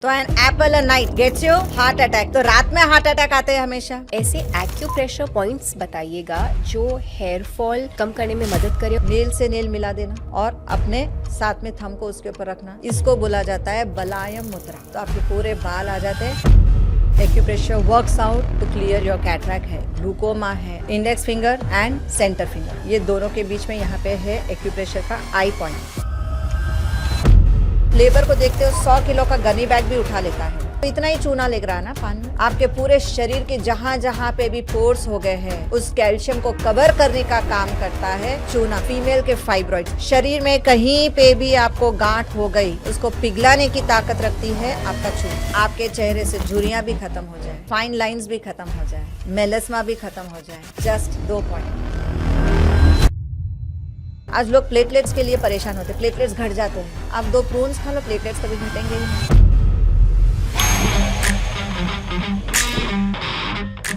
तो an apple a night gets you heart attack. तो रात में हार्ट अटैक आते हैं हमेशा। ऐसे एक्यूप्रेशर पॉइंट्स बताइएगा जो हेयर फॉल कम करने में मदद करे। नेल से नेल मिला देना और अपने साथ में थंब को उसके ऊपर रखना। इसको बोला जाता है बलायम मुद्रा। तो आपके पूरे बाल आ जाते हैं। Acupressure works out to clear your cataract है, ग्लूकोमा है, index finger and centre finger, ये दोनों के बीच में यहाँ पे है एक्यूप्रेशर का आई पॉइंट। लेबर को देखते हो 100 किलो का गनी बैग भी उठा लेता है। तो इतना ही चूना लग रहा है ना पान में। आपके पूरे शरीर के जहाँ जहाँ पे भी पोर्स हो गए हैं उस कैल्शियम को कवर करने का काम करता है चूना। फीमेल के फाइब्रॉइड, शरीर में कहीं पे भी आपको गांठ हो गई उसको पिघलाने की ताकत रखती है आपका चूना। आपके चेहरे से झुर्रियां भी खत्म हो जाए, फाइन लाइन्स भी खत्म हो जाए, मेलस्मा भी खत्म हो जाए। Just 2 point. आज लोग प्लेटलेट्स के लिए परेशान होते हैं, प्लेटलेट्स घट जाते हैं। आप 2 प्रून्स खा लो, प्लेटलेट्स कभी घटेंगे ही नहीं।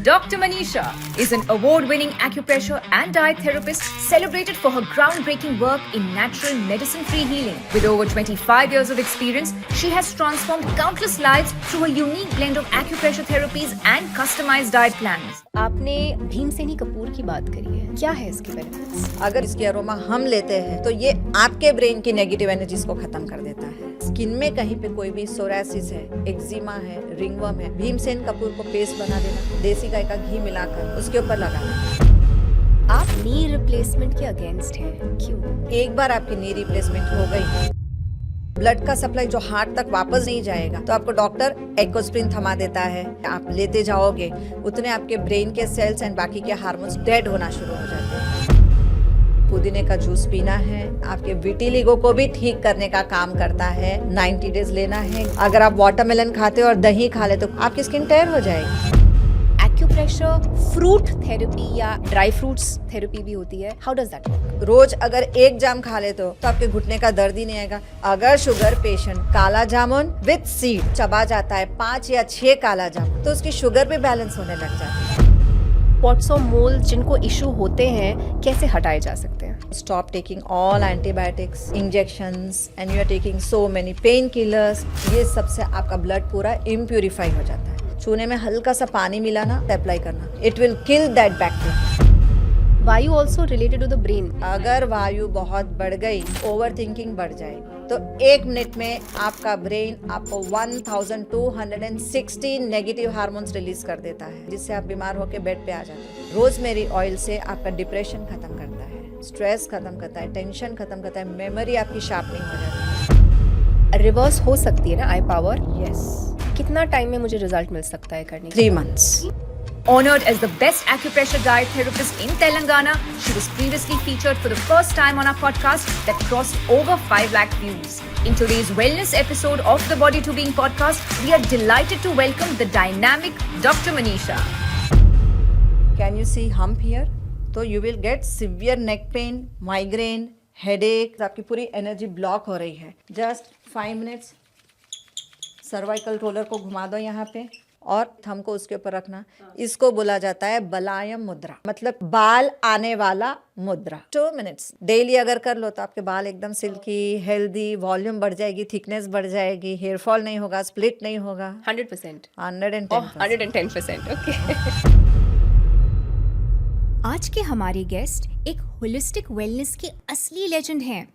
Dr. Manisha is an award-winning acupressure and diet therapist celebrated for her groundbreaking work in natural medicine-free healing. With over 25 years of experience, she has transformed countless lives through a unique blend of acupressure therapies and customized diet plans. आपने भीमसेनी कपूर की बात करी है, क्या है इसके benefits? अगर इसकी अरोमा हम लेते हैं तो ये आपके ब्रेन की नेगेटिव एनर्जीज को खत्म कर देता है। स्किन में कहीं पे कोई भी सोरासिस है, एक्जिमा है, रिंगवर्म है, भीमसेन कपूर को पेस्ट बना देना, देसी गाय का घी मिलाकर उसके ऊपर लगाना। आप नी रिप्लेसमेंट के अगेंस्ट हैं, क्यों? एक बार आपकी नी रिप्लेसमेंट हो गई, ब्लड का सप्लाई जो हार्ट तक वापस नहीं जाएगा तो आपको डॉक्टर एकोस्प्रिन थमा देता है। आप लेते जाओगे उतने आपके ब्रेन के सेल्स एंड बाकी के हार्मोन्स डेड होना शुरू हो जाते हैं। पुदीने का जूस पीना है, आपके विटिलिगो को भी ठीक करने का काम करता है। 90 डेज लेना है। अगर आप वाटरमेलन खाते हो और दही खा ले तो आपकी स्किन टेयर हो जाएगी। एक्यूप्रेशर फ्रूट थेरेपी या ड्राई फ्रूट्स थेरेपी भी होती है, हाउ डज दैट वर्क? रोज अगर 1 जाम खा ले तो आपके घुटने का दर्द ही नहीं आएगा। अगर शुगर पेशेंट काला जामुन विद सीड चबा जाता है 5 या 6 काला जामुन तो उसकी शुगर भी बैलेंस होने लग जाती है। स्पॉट्स और मोल जिनको इशू होते हैं कैसे हटाए जा सकते हैं? Stop taking all antibiotics, injections and you are taking so many painkillers. ये सबसे आपका ब्लड पूरा इम्प्यूरिफाई हो जाता है। चूने में हल्का सा पानी मिलाना, अप्लाई करना, it will kill that bacteria. वायु also related to the brain. अगर वायु बहुत बढ़ गई, ओवर थिंकिंग बढ़ जाएगी तो 1 मिनट में आपका ब्रेन आपको 1260 नेगेटिव हार्मोन्स रिलीज कर देता है जिससे आप बीमार होकर बेड पे आ जाते हैं। रोजमेरी ऑयल से आपका डिप्रेशन खत्म करता है, स्ट्रेस खत्म करता है, टेंशन खत्म करता है, मेमोरी आपकी शार्पनिंग हो जाती है। रिवर्स हो सकती है ना आई पावर? यस। कितना टाइम में मुझे रिजल्ट मिल सकता है करने के? 3 months. Honored as the best acupressure diet therapist in Telangana, she was previously featured for the first time on our podcast that crossed over 5 lakh views. In today's wellness episode of the Body to Being podcast, we are delighted to welcome the dynamic Dr. Manisha. Can you see hump here? तो you will get severe neck pain, migraine, headache. आपकी पूरी energy block हो रही है। Just 5 minutes. Cervical roller को घुमा दो यहाँ पे और थंब को उसके ऊपर रखना। इसको बोला जाता है बलायम मुद्रा, मतलब बाल आने वाला मुद्रा। 2 minutes डेली अगर कर लो तो आपके बाल एकदम सिल्की, हेल्दी, वॉल्यूम बढ़ जाएगी, थिकनेस बढ़ जाएगी, हेयर फॉल नहीं होगा, स्प्लिट नहीं होगा। 100%? 110%। 110%, ओके। आज के हमारे गेस्ट एक होलिस्टिक वेलनेस के असली लेजेंड हैं।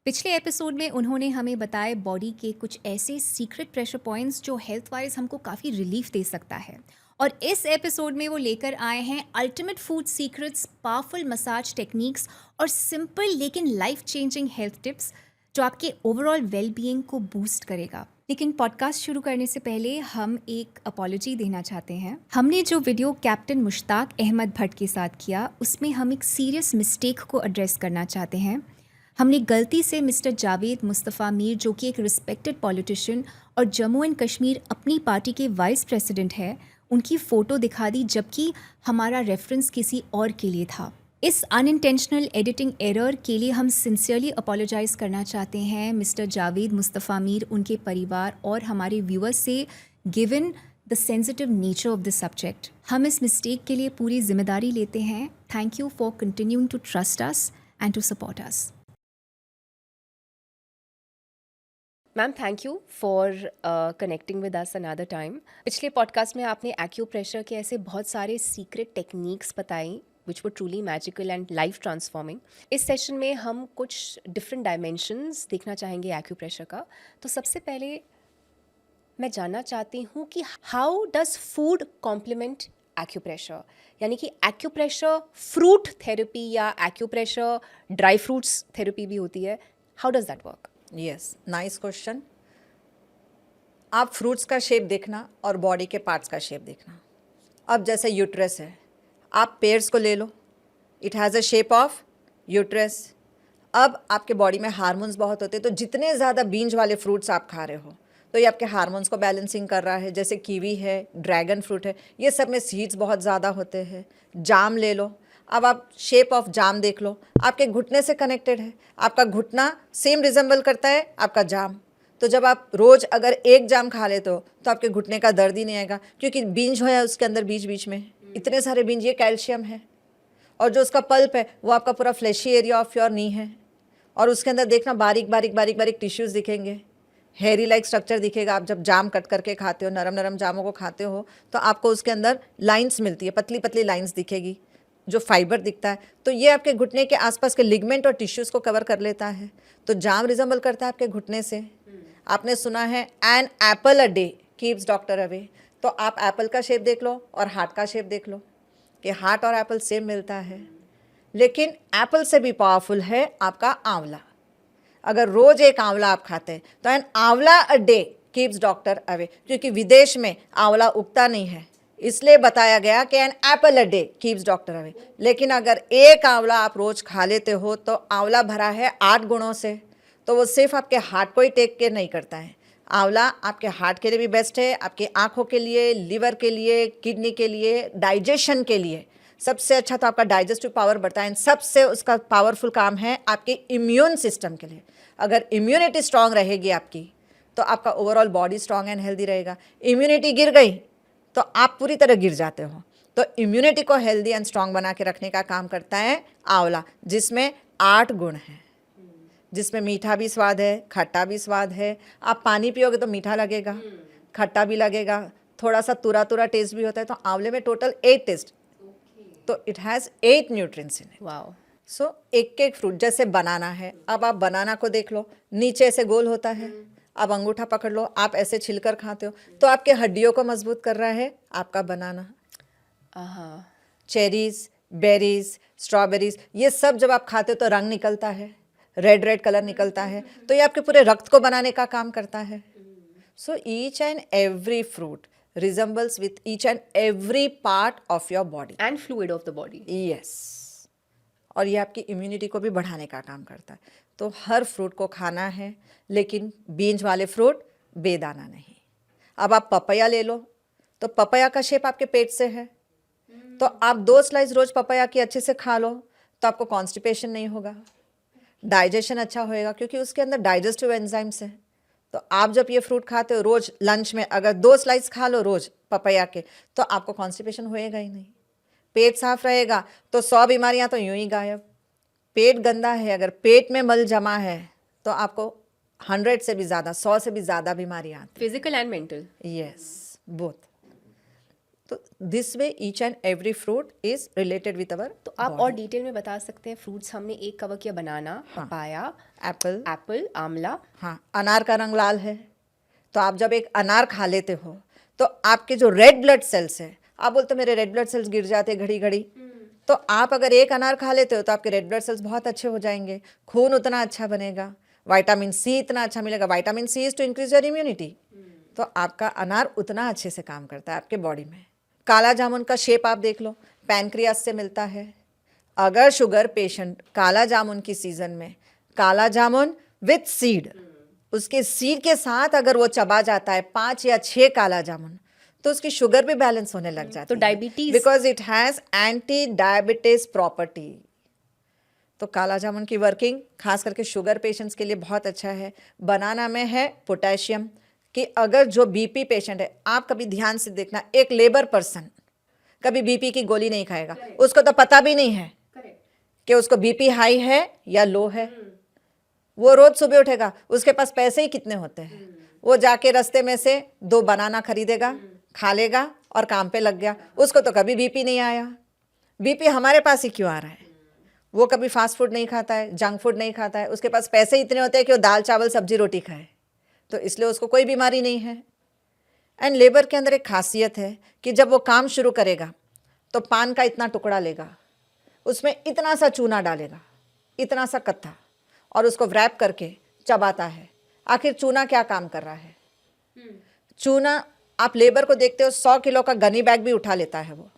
पिछले एपिसोड में उन्होंने हमें बताए बॉडी के कुछ ऐसे सीक्रेट प्रेशर पॉइंट्स जो हेल्थ वाइज हमको काफ़ी रिलीफ दे सकता है, और इस एपिसोड में वो लेकर आए हैं ultimate food secrets, powerful massage techniques और सिंपल लेकिन लाइफ चेंजिंग हेल्थ टिप्स जो आपके ओवरऑल वेल बीइंग को बूस्ट करेगा। लेकिन पॉडकास्ट शुरू करने से पहले हम एक अपॉलॉजी देना चाहते हैं। हमने जो वीडियो कैप्टन मुश्ताक अहमद भट्ट के साथ किया उसमें हम एक सीरियस मिस्टेक को एड्रेस करना चाहते हैं। हमने गलती से मिस्टर जावेद मुस्तफ़ा मीर, जो कि एक रिस्पेक्टेड पॉलिटिशियन और जम्मू एंड कश्मीर अपनी पार्टी के वाइस प्रेसिडेंट है, उनकी फ़ोटो दिखा दी जबकि हमारा रेफरेंस किसी और के लिए था। इस अनइंटेंशनल एडिटिंग एरर के लिए हम सिंसियरली अपोलोजाइज़ करना चाहते हैं मिस्टर जावेद मुस्तफ़ा मीर, उनके परिवार और हमारे व्यूअर्स से, given the sensitive nature of this subject. हम इस मिस्टेक के लिए पूरी जिम्मेदारी लेते हैं। Thank you for continuing to trust us and to support us. Ma'am thank you for connecting with us another time. पिछले पॉडकास्ट में आपने एक्यूप्रेशर के ऐसे बहुत सारे सीक्रेट टेक्निक्स बताई which were truly magical and life transforming. इस session में हम कुछ डिफरेंट डायमेंशंस देखना चाहेंगे एक्यूप्रेशर का. तो सबसे पहले मैं जानना चाहती हूँ कि how does food complement acupressure, यानी कि एक्यूप्रेशर फ्रूट थेरेपी या एक्यूप्रेशर ड्राई फ्रूट्स थेरेपी भी होती है. How does that work? Yes, nice question. आप फ्रूट्स का शेप देखना और बॉडी के पार्ट्स का शेप देखना. अब जैसे यूट्रस है, आप पेयर्स को ले लो, it has a shape of uterus. अब आपके बॉडी में हार्मोन्स बहुत होते हैं, तो जितने ज़्यादा बीज वाले फ्रूट्स आप खा रहे हो तो ये आपके हार्मोन्स को बैलेंसिंग कर रहा है. जैसे कीवी है, ड्रैगन फ्रूट है, ये सब में सीड्स बहुत ज़्यादा होते हैं. जाम ले लो, अब आप शेप ऑफ जाम देख लो, आपके घुटने से कनेक्टेड है. आपका घुटना सेम रिजेंबल करता है आपका जाम. तो जब आप रोज़ अगर एक जाम खा लेते हो तो आपके घुटने का दर्द ही नहीं आएगा, क्योंकि बीज है उसके अंदर, बीच बीच में इतने सारे बीज, ये कैल्शियम है. और जो उसका पल्प है वो आपका पूरा fleshy area of your knee है, और उसके अंदर देखना बारीक बारीक बारीक बारीक टिश्यूज़ दिखेंगे, हेयरी लाइक स्ट्रक्चर दिखेगा. आप जब जाम कट करके खाते हो, नरम नरम जामों को खाते हो, तो आपको उसके अंदर लाइंस मिलती है, पतली पतली लाइंस दिखेगी, जो फाइबर दिखता है. तो ये आपके घुटने के आसपास के लिगमेंट और टिश्यूज़ को कवर कर लेता है. तो जाम रिजेंबल करता है आपके घुटने से. आपने सुना है an apple a day keeps doctor away. तो आप एप्पल का शेप देख लो और हार्ट का शेप देख लो कि हार्ट और एप्पल सेम मिलता है. लेकिन एप्पल से भी पावरफुल है आपका आंवला. अगर रोज एक आंवला आप खाते हैं तो एन आंवला अ डे कीप्स डॉक्टर अवे, क्योंकि विदेश में आंवला उगता नहीं है, इसलिए बताया गया कि an apple a day keeps doctor away. लेकिन अगर एक आंवला आप रोज खा लेते हो तो आंवला भरा है 8 गुणों से, तो वो सिर्फ आपके हार्ट को ही टेक केयर नहीं करता है. आंवला आपके हार्ट के लिए भी बेस्ट है, आपकी आँखों के लिए, लिवर के लिए, किडनी के लिए, डाइजेशन के लिए सबसे अच्छा. तो आपका डाइजेस्टिव पावर बढ़ता है. सबसे उसका पावरफुल काम है आपके इम्यून सिस्टम के लिए. अगर इम्यूनिटी स्ट्रांग रहेगी आपकी तो आपका overall body strong and healthy रहेगा. इम्यूनिटी गिर गई तो आप पूरी तरह गिर जाते हो. तो इम्यूनिटी को हेल्दी एंड स्ट्रांग बना के रखने का काम करता है आंवला, जिसमें 8 गुण हैं, जिसमें मीठा भी स्वाद है, खट्टा भी स्वाद है. आप पानी पियोगे तो मीठा लगेगा, खट्टा भी लगेगा, थोड़ा सा तुरा तुरा टेस्ट भी होता है. तो आंवले में टोटल 8 टेस्ट. तो it has 8 nutrients in it. Wow. So एक एक फ्रूट, जैसे बनाना है, अब आप बनाना को देख लो, नीचे ऐसे गोल होता है, अब अंगूठा पकड़ लो, आप ऐसे छिलकर खाते हो तो आपके हड्डियों को मजबूत कर रहा है आपका बनाना. चेरीज, बेरीज, स्ट्रॉबेरीज, ये सब जब आप खाते हो तो रंग निकलता है, रेड रेड कलर निकलता है, तो ये आपके पूरे रक्त को बनाने का काम करता है. सो each and every fruit resembles with each and every part of your body. And fluid of the body. Yes. और ये आपकी इम्यूनिटी को भी बढ़ाने का काम करता है. तो हर फ्रूट को खाना है, लेकिन बीज वाले फ्रूट बेदाना नहीं. अब आप पपैया ले लो, तो पपैया का शेप आपके पेट से है, तो आप 2 स्लाइस रोज पपैया की अच्छे से खा लो तो आपको कॉन्स्टिपेशन नहीं होगा, डाइजेशन अच्छा होएगा, क्योंकि उसके अंदर डाइजेस्टिव एंजाइम्स हैं. तो आप जब ये फ्रूट खाते हो रोज लंच में, अगर 2 स्लाइस खा लो रोज पपैया के, तो आपको कॉन्स्टिपेशन होएगा ही नहीं. पेट साफ रहेगा तो 100 बीमारियां तो यूं ही गायब. पेट गंदा है, अगर पेट में मल जमा है तो आपको 100 से भी ज़्यादा, 100 से भी ज़्यादा बीमारियां आती. Physical and mental. Yes, both. तो this way each and every fruit is related with our. तो आप और डिटेल में बता सकते हैं फ्रूट्स हमने एक कवर किया, बनाना, पपाया, एप्पल, एप्पल, आंवला. हाँ, अनार का रंग लाल है, तो आप जब एक अनार खा लेते हो तो आपके जो रेड ब्लड सेल्स है, आप बोलते हो मेरे रेड ब्लड सेल्स गिर जाते घड़ी घड़ी, तो आप अगर एक अनार खा लेते हो तो आपके रेड ब्लड सेल्स बहुत अच्छे हो जाएंगे, खून उतना अच्छा बनेगा, विटामिन सी इतना अच्छा मिलेगा. Vitamin C is to increase your immunity. तो आपका अनार उतना अच्छे से काम करता है आपके बॉडी में. काला जामुन का शेप आप देख लो, पैनक्रियास से मिलता है. अगर शुगर पेशेंट काला जामुन की सीजन में, काला जामुन विथ सीड, उसके सीड के साथ अगर वो चबा जाता है 5 या 6 काला जामुन, तो उसकी शुगर भी बैलेंस होने लग जाती तो diabetes, because it has anti diabetes property. तो काला जामुन की वर्किंग खास करके शुगर पेशेंट्स के लिए बहुत अच्छा है. बनाना में है पोटेशियम, कि अगर जो बीपी पेशेंट है, आप कभी ध्यान से देखना, एक लेबर पर्सन कभी बीपी की गोली नहीं खाएगा, उसको तो पता भी नहीं है कि उसको बीपी हाई है या लो है. वो रोज सुबह उठेगा, उसके पास पैसे ही कितने होते हैं, वो जाके रास्ते में से 2 बनाना खरीदेगा, खा लेगा और काम पे लग गया। उसको तो कभी बीपी नहीं आया। बीपी हमारे पास ही क्यों आ रहा है? वो कभी फास्ट फूड नहीं खाता है, जंक फूड नहीं खाता है, उसके पास पैसे इतने होते हैं कि वो दाल चावल सब्जी रोटी खाए, तो इसलिए उसको कोई बीमारी नहीं है। एंड लेबर के अंदर एक खासियत है कि जब वो काम शुरू करेगा तो पान का इतना टुकड़ा लेगा, उसमें इतना सा चूना डालेगा, इतना सा कत्था, और उसको रैप करके चबाता है। आखिर चूना क्या काम कर रहा है? चूना, आप लेबर को देखते हो 100 किलो का गनी बैग भी उठा लेता है वो,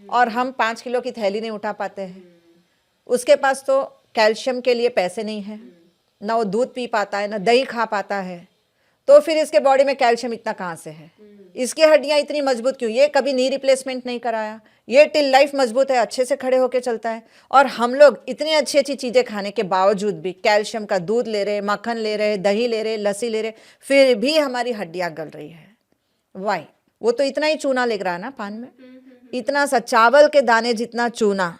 और हम 5 किलो की थैली नहीं उठा पाते हैं। उसके पास तो कैल्शियम के लिए पैसे नहीं है, ना वो दूध पी पाता है, ना दही खा पाता है, तो फिर इसके बॉडी में कैल्शियम इतना कहाँ से है? इसकी हड्डियाँ इतनी मजबूत क्यों? ये कभी नी रिप्लेसमेंट नहीं कराया, ये टिल लाइफ मजबूत है, अच्छे से खड़े होके चलता है। और हम लोग इतनी अच्छी अच्छी चीज़ें खाने के बावजूद भी कैल्शियम का दूध ले रहे, मक्खन ले रहे, दही ले रहे, लस्सी ले रहे, फिर भी हमारी हड्डियाँ गल रही है। वाई? वो तो इतना ही चूना ले रहा है ना पान में, इतना सा चावल के दाने जितना चूना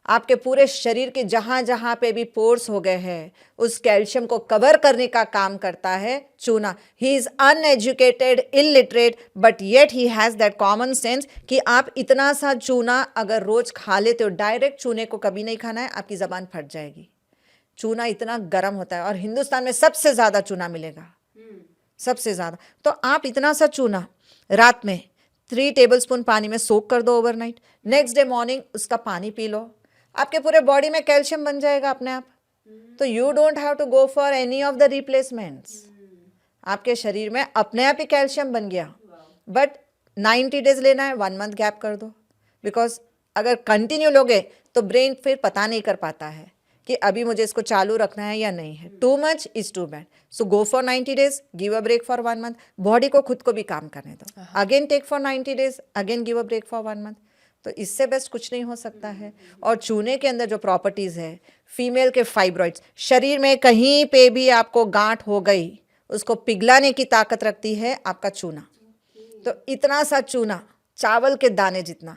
आपके पूरे शरीर के जहाँ जहाँ पे भी पोर्स हो गए हैं, उस कैल्शियम को कवर करने का काम करता है चूना। He is uneducated, illiterate, but yet he has that common sense कि आप इतना सा चूना अगर रोज खा लेते हो, डायरेक्ट चूने को कभी नहीं खाना है, आपकी ज़बान फट जाएगी। चूना इतना गर्म होता है और हिंदुस्तान में सबसे ज़्यादा चूना मिलेगा, सबसे ज़्यादा। तो आप इतना सा चूना रात में 3 टेबलस्पून पानी में सोक कर दो ओवरनाइट, नेक्स्ट डे मॉर्निंग उसका पानी पी लो, आपके पूरे बॉडी में कैल्शियम बन जाएगा अपने आप। तो you don't have to go for any of the replacements, आपके शरीर में अपने आप ही कैल्शियम बन गया। बट 90 डेज लेना है, 1 मंथ गैप कर दो, बिकॉज अगर कंटिन्यू लोगे तो ब्रेन फिर पता नहीं कर पाता है कि अभी मुझे इसको चालू रखना है या नहीं है। Too much is too bad, so go for 90 days, give a break for 1 month, body को खुद को भी काम करने दो, again take for 90 days, again give a break for 1 month. तो इससे बेस्ट कुछ नहीं हो सकता है। और चूने के अंदर जो प्रॉपर्टीज़ है, फीमेल के फाइब्रॉइड्स, शरीर में कहीं पे भी आपको गांठ हो गई उसको पिघलाने की ताकत रखती है आपका चूना। तो इतना सा चूना चावल के दाने जितना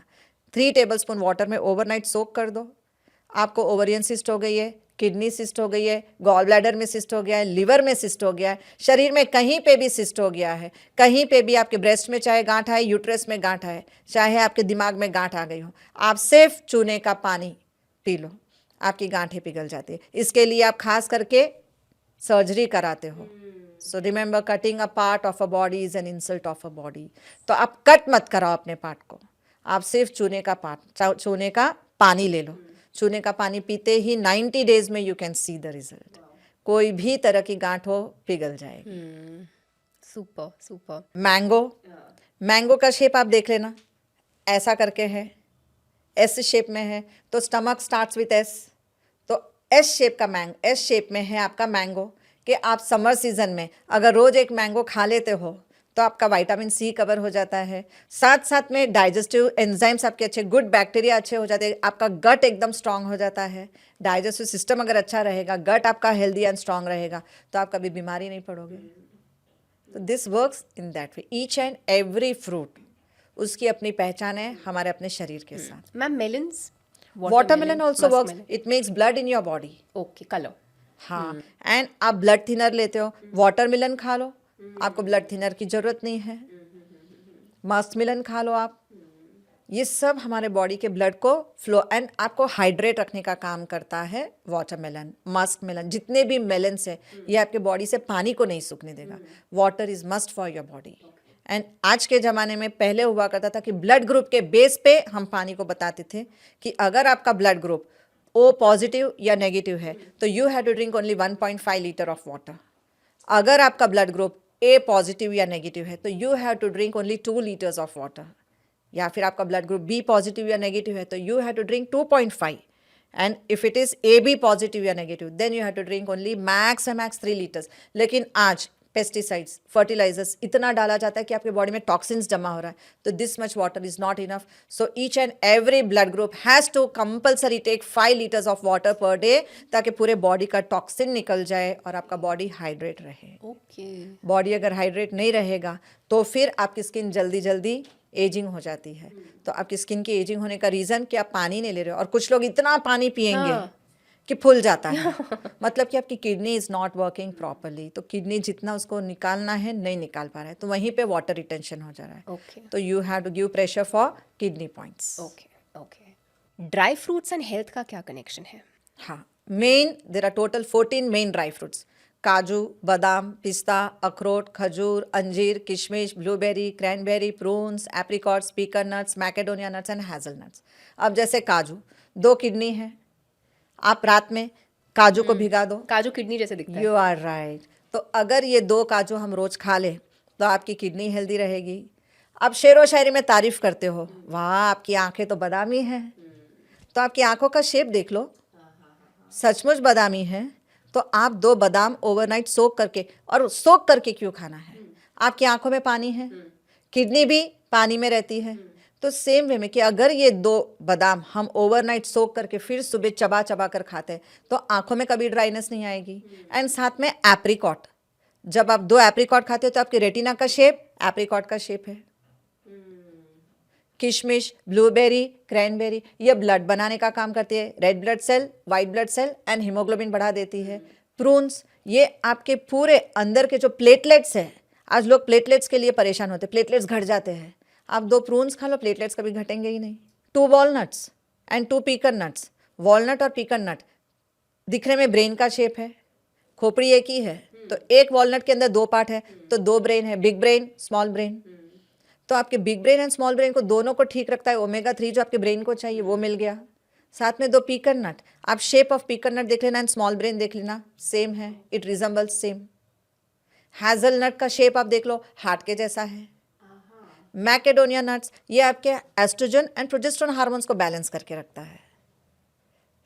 3 टेबलस्पून वाटर में ओवरनाइट सोक कर दो। आपको ओवरियन सिस्ट हो गई है, किडनी सिस्ट हो गई है, गॉल ब्लैडर में सिस्ट हो गया है, लिवर में सिस्ट हो गया है, शरीर में कहीं पे भी सिस्ट हो गया है, कहीं पे भी आपके ब्रेस्ट में चाहे गांठ आए, यूट्रस में गांठ आए, चाहे आपके दिमाग में गांठ आ गई हो, आप सिर्फ चूने का पानी पी लो, आपकी गांठें पिघल जाती है। इसके लिए आप खास करके सर्जरी कराते हो। So remember, cutting a part of a body is an insult of a body. तो आप कट मत कराओ अपने पार्ट को, आप सिर्फ चूने का पानी ले लो। चूने का पानी पीते ही 90 डेज में you can see the result. कोई भी तरह की गांठ हो पिघल जाएगी। Super super. मैंगो का शेप आप देख लेना, ऐसा करके है, एस शेप में है, तो स्टमक स्टार्ट्स विथ एस, तो एस शेप में है आपका मैंगो। कि आप समर सीजन में अगर रोज एक मैंगो खा लेते हो तो आपका विटामिन सी कवर हो जाता है, साथ साथ में डाइजेस्टिव एंजाइम्स आपके अच्छे, गुड बैक्टीरिया अच्छे हो जाते हैं, आपका गट एकदम स्ट्रांग हो जाता है। डाइजेस्टिव सिस्टम अगर अच्छा रहेगा, गट आपका हेल्दी एंड स्ट्रांग रहेगा, तो आप कभी बीमारी नहीं पड़ोगे। तो this works in that way. Each and every fruit उसकी अपनी पहचान है हमारे अपने शरीर के साथ। Ma'am melons, watermelon also works, it makes blood in your body. Okay, colour. हाँ, एंड आप ब्लड थिनर लेते हो, वाटरमेलन खा लो, आपको ब्लड थिनर की जरूरत नहीं है। मस्क मिलन खा लो आप, ये सब हमारे बॉडी के ब्लड को फ्लो एंड आपको हाइड्रेट रखने का काम करता है। वाटरमेलन, मस्क मेलन, जितने भी मेलन्स है, ये आपके बॉडी से पानी को नहीं सूखने देगा। Water is must for your body. And आज के ज़माने में पहले हुआ करता था कि ब्लड ग्रुप के बेस पे हम पानी को बताते थे कि अगर आपका ब्लड ग्रुप ओ पॉजिटिव या नेगेटिव है तो you have to drink only 1.5 litre of water. अगर आपका ब्लड ग्रुप ए पॉजिटिव या नेगेटिव है तो you have to drink only 2 litres of water. या फिर आपका ब्लड ग्रुप बी पॉजिटिव या नेगेटिव है तो you have to drink 2.5। And if it is A B positive या negative then you have to drink only max 3 litres. लेकिन आज pesticides, fertilisers इतना डाला जाता है कि आपके बॉडी में टॉक्सिन्स जमा हो रहा है, तो this much water is not enough. So each and every blood group has to compulsory take 5 litres of water per day, ताकि पूरे बॉडी का टॉक्सिन निकल जाए और आपका बॉडी हाइड्रेट रहे। ओके। बॉडी अगर हाइड्रेट नहीं रहेगा तो फिर आपकी स्किन जल्दी जल्दी एजिंग हो जाती है। तो आपकी स्किन की एजिंग होने का रीज़न कि आप पानी नहीं ले रहे हो। और कुछ लोग इतना पानी पिएंगे कि फूल जाता है मतलब कि आपकी kidney is not working properly, तो किडनी जितना उसको निकालना है नहीं निकाल पा रहा है, तो वहीं पे वाटर रिटेंशन हो जा रहा है। ओके तो you have to give pressure for kidney points. Okay okay. Dry fruits and health का क्या कनेक्शन है? हाँ, main there are total 14 main dry fruits, kaju, बादाम, पिस्ता, अखरोट, khajur, anjeer, kishmish, blueberry, cranberry, prunes, apricots, pecan nuts, macadamia nuts and hazelnuts. अब जैसे काजू, 2 किडनी है, आप रात में काजू को भिगा दो, काजू किडनी जैसे दिखता है। You are right. तो अगर ये 2 काजू हम रोज खा लें तो आपकी किडनी हेल्दी रहेगी। अब शेरो शायरी में तारीफ करते हो, वाह आपकी आंखें तो बादामी हैं, तो आपकी आंखों का शेप देख लो, सचमुच बादामी है। तो आप 2 बादाम ओवरनाइट सोक करके, और सोक करके क्यों खाना है, आपकी आंखों में पानी है, किडनी भी पानी में रहती है। तो सेम वे में कि अगर ये 2 बादाम हम ओवरनाइट सोक करके फिर सुबह चबा चबा कर खाते हैं तो आंखों में कभी ड्राइनेस नहीं आएगी। एंड साथ में एप्रिकॉट, जब आप 2 एप्रिकॉट खाते हो तो आपके रेटिना का शेप एप्रिकॉट का शेप है। किशमिश, ब्लूबेरी, क्रैनबेरी, ये ब्लड बनाने का काम करती है, red blood cell, white blood cell and haemoglobin बढ़ा देती है। प्रून्स, ये आपके पूरे अंदर के जो प्लेटलेट्स है, आज लोग प्लेटलेट्स के लिए परेशान होते हैं, प्लेटलेट्स घट जाते हैं, आप 2 प्रून्स खा लो, प्लेटलेट्स कभी घटेंगे ही नहीं। 2 वॉलनट्स एंड 2 पीकन नट्स, वॉलनट और पीकन नट दिखने में ब्रेन का शेप है, खोपड़ी एक ही है, तो एक वॉलनट के अंदर 2 पार्ट है, तो 2 ब्रेन है, बिग ब्रेन, स्मॉल ब्रेन। तो आपके big brain and small brain को दोनों को ठीक रखता है, ओमेगा 3 जो आपके ब्रेन को चाहिए वो मिल गया। साथ में 2 पीकन नट, आप शेप ऑफ पीकन नट देख लेना एंड स्मॉल ब्रेन देख लेना, सेम है, इट रिजेंबल्स सेम। हैजलनट का शेप आप देख लो, हार्ट के जैसा है। मैकेडोनिया नट्स, ये आपके एस्ट्रोजन एंड प्रोजेस्टेरोन हार्मोन्स को बैलेंस करके रखता है।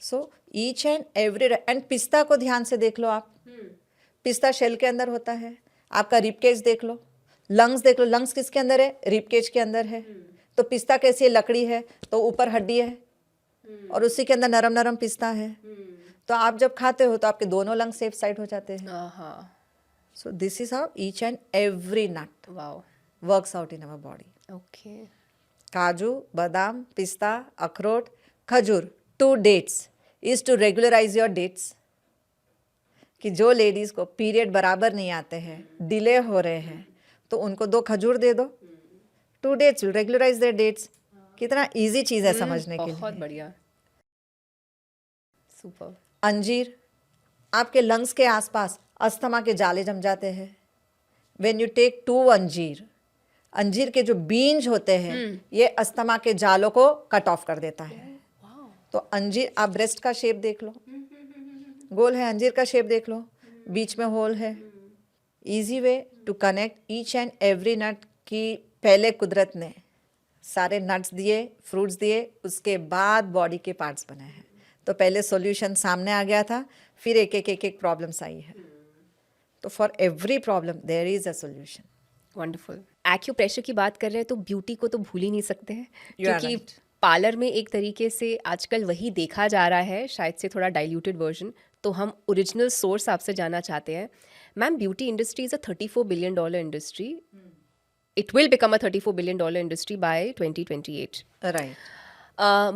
सो ईच एंड एवरी, एंड पिस्ता को ध्यान से देख लो आप, पिस्ता शेल के अंदर होता है। आपका रिबकेज देख लो, लंग्स देख लो, लंग्स किसके अंदर है, रिबकेज के अंदर है। तो पिस्ता कैसी है, लकड़ी है, तो ऊपर हड्डी है और उसी के अंदर नरम नरम पिस्ता है। तो आप जब खाते हो तो आपके दोनों लंग सेफ साइड हो जाते हैं। So this is how each and every nut wow works out in our body. Okay. काजू, बादाम, पिस्ता, अखरोट, खजूर, 2 dates is to regularise your dates. कि जो लेडीज़ को पीरियड बराबर नहीं आते हैं, डिले हो रहे हैं, तो उनको 2 खजूर दे दो, 2 dates will regularise their dates. कितना इजी चीज़ है समझने के लिए। बहुत बढ़िया, सुपर। अंजीर, आपके लंग्स के आसपास अस्थमा के जाले जम जाते हैं। व्हेन यू टेक 2 अंजीर, अंजीर के जो बीज होते हैं ये अस्थमा के जालों को कट ऑफ कर देता है। तो अंजीर, आप ब्रेस्ट का शेप देख लो, गोल है, अंजीर का शेप देख लो, बीच में होल है। Easy way to connect each and every nut की पहले कुदरत ने सारे नट्स दिए, फ्रूट्स दिए, उसके बाद बॉडी के पार्ट्स बनाए हैं। तो पहले सॉल्यूशन सामने आ गया था, फिर एक एक प्रॉब्लम्स आई है। तो for every problem there is a solution. Wonderful. Acupressure की बात कर रहे हैं तो ब्यूटी को तो भूल ही नहीं सकते हैं, You are क्योंकि right. पार्लर में एक तरीके से आजकल वही देखा जा रहा है, शायद से थोड़ा डाइल्यूटेड वर्जन। तो हम ओरिजिनल सोर्स आपसे जानना चाहते हैं। Ma'am, beauty industry is a $34 billion industry. It will become a $34 billion industry by 2028. Right.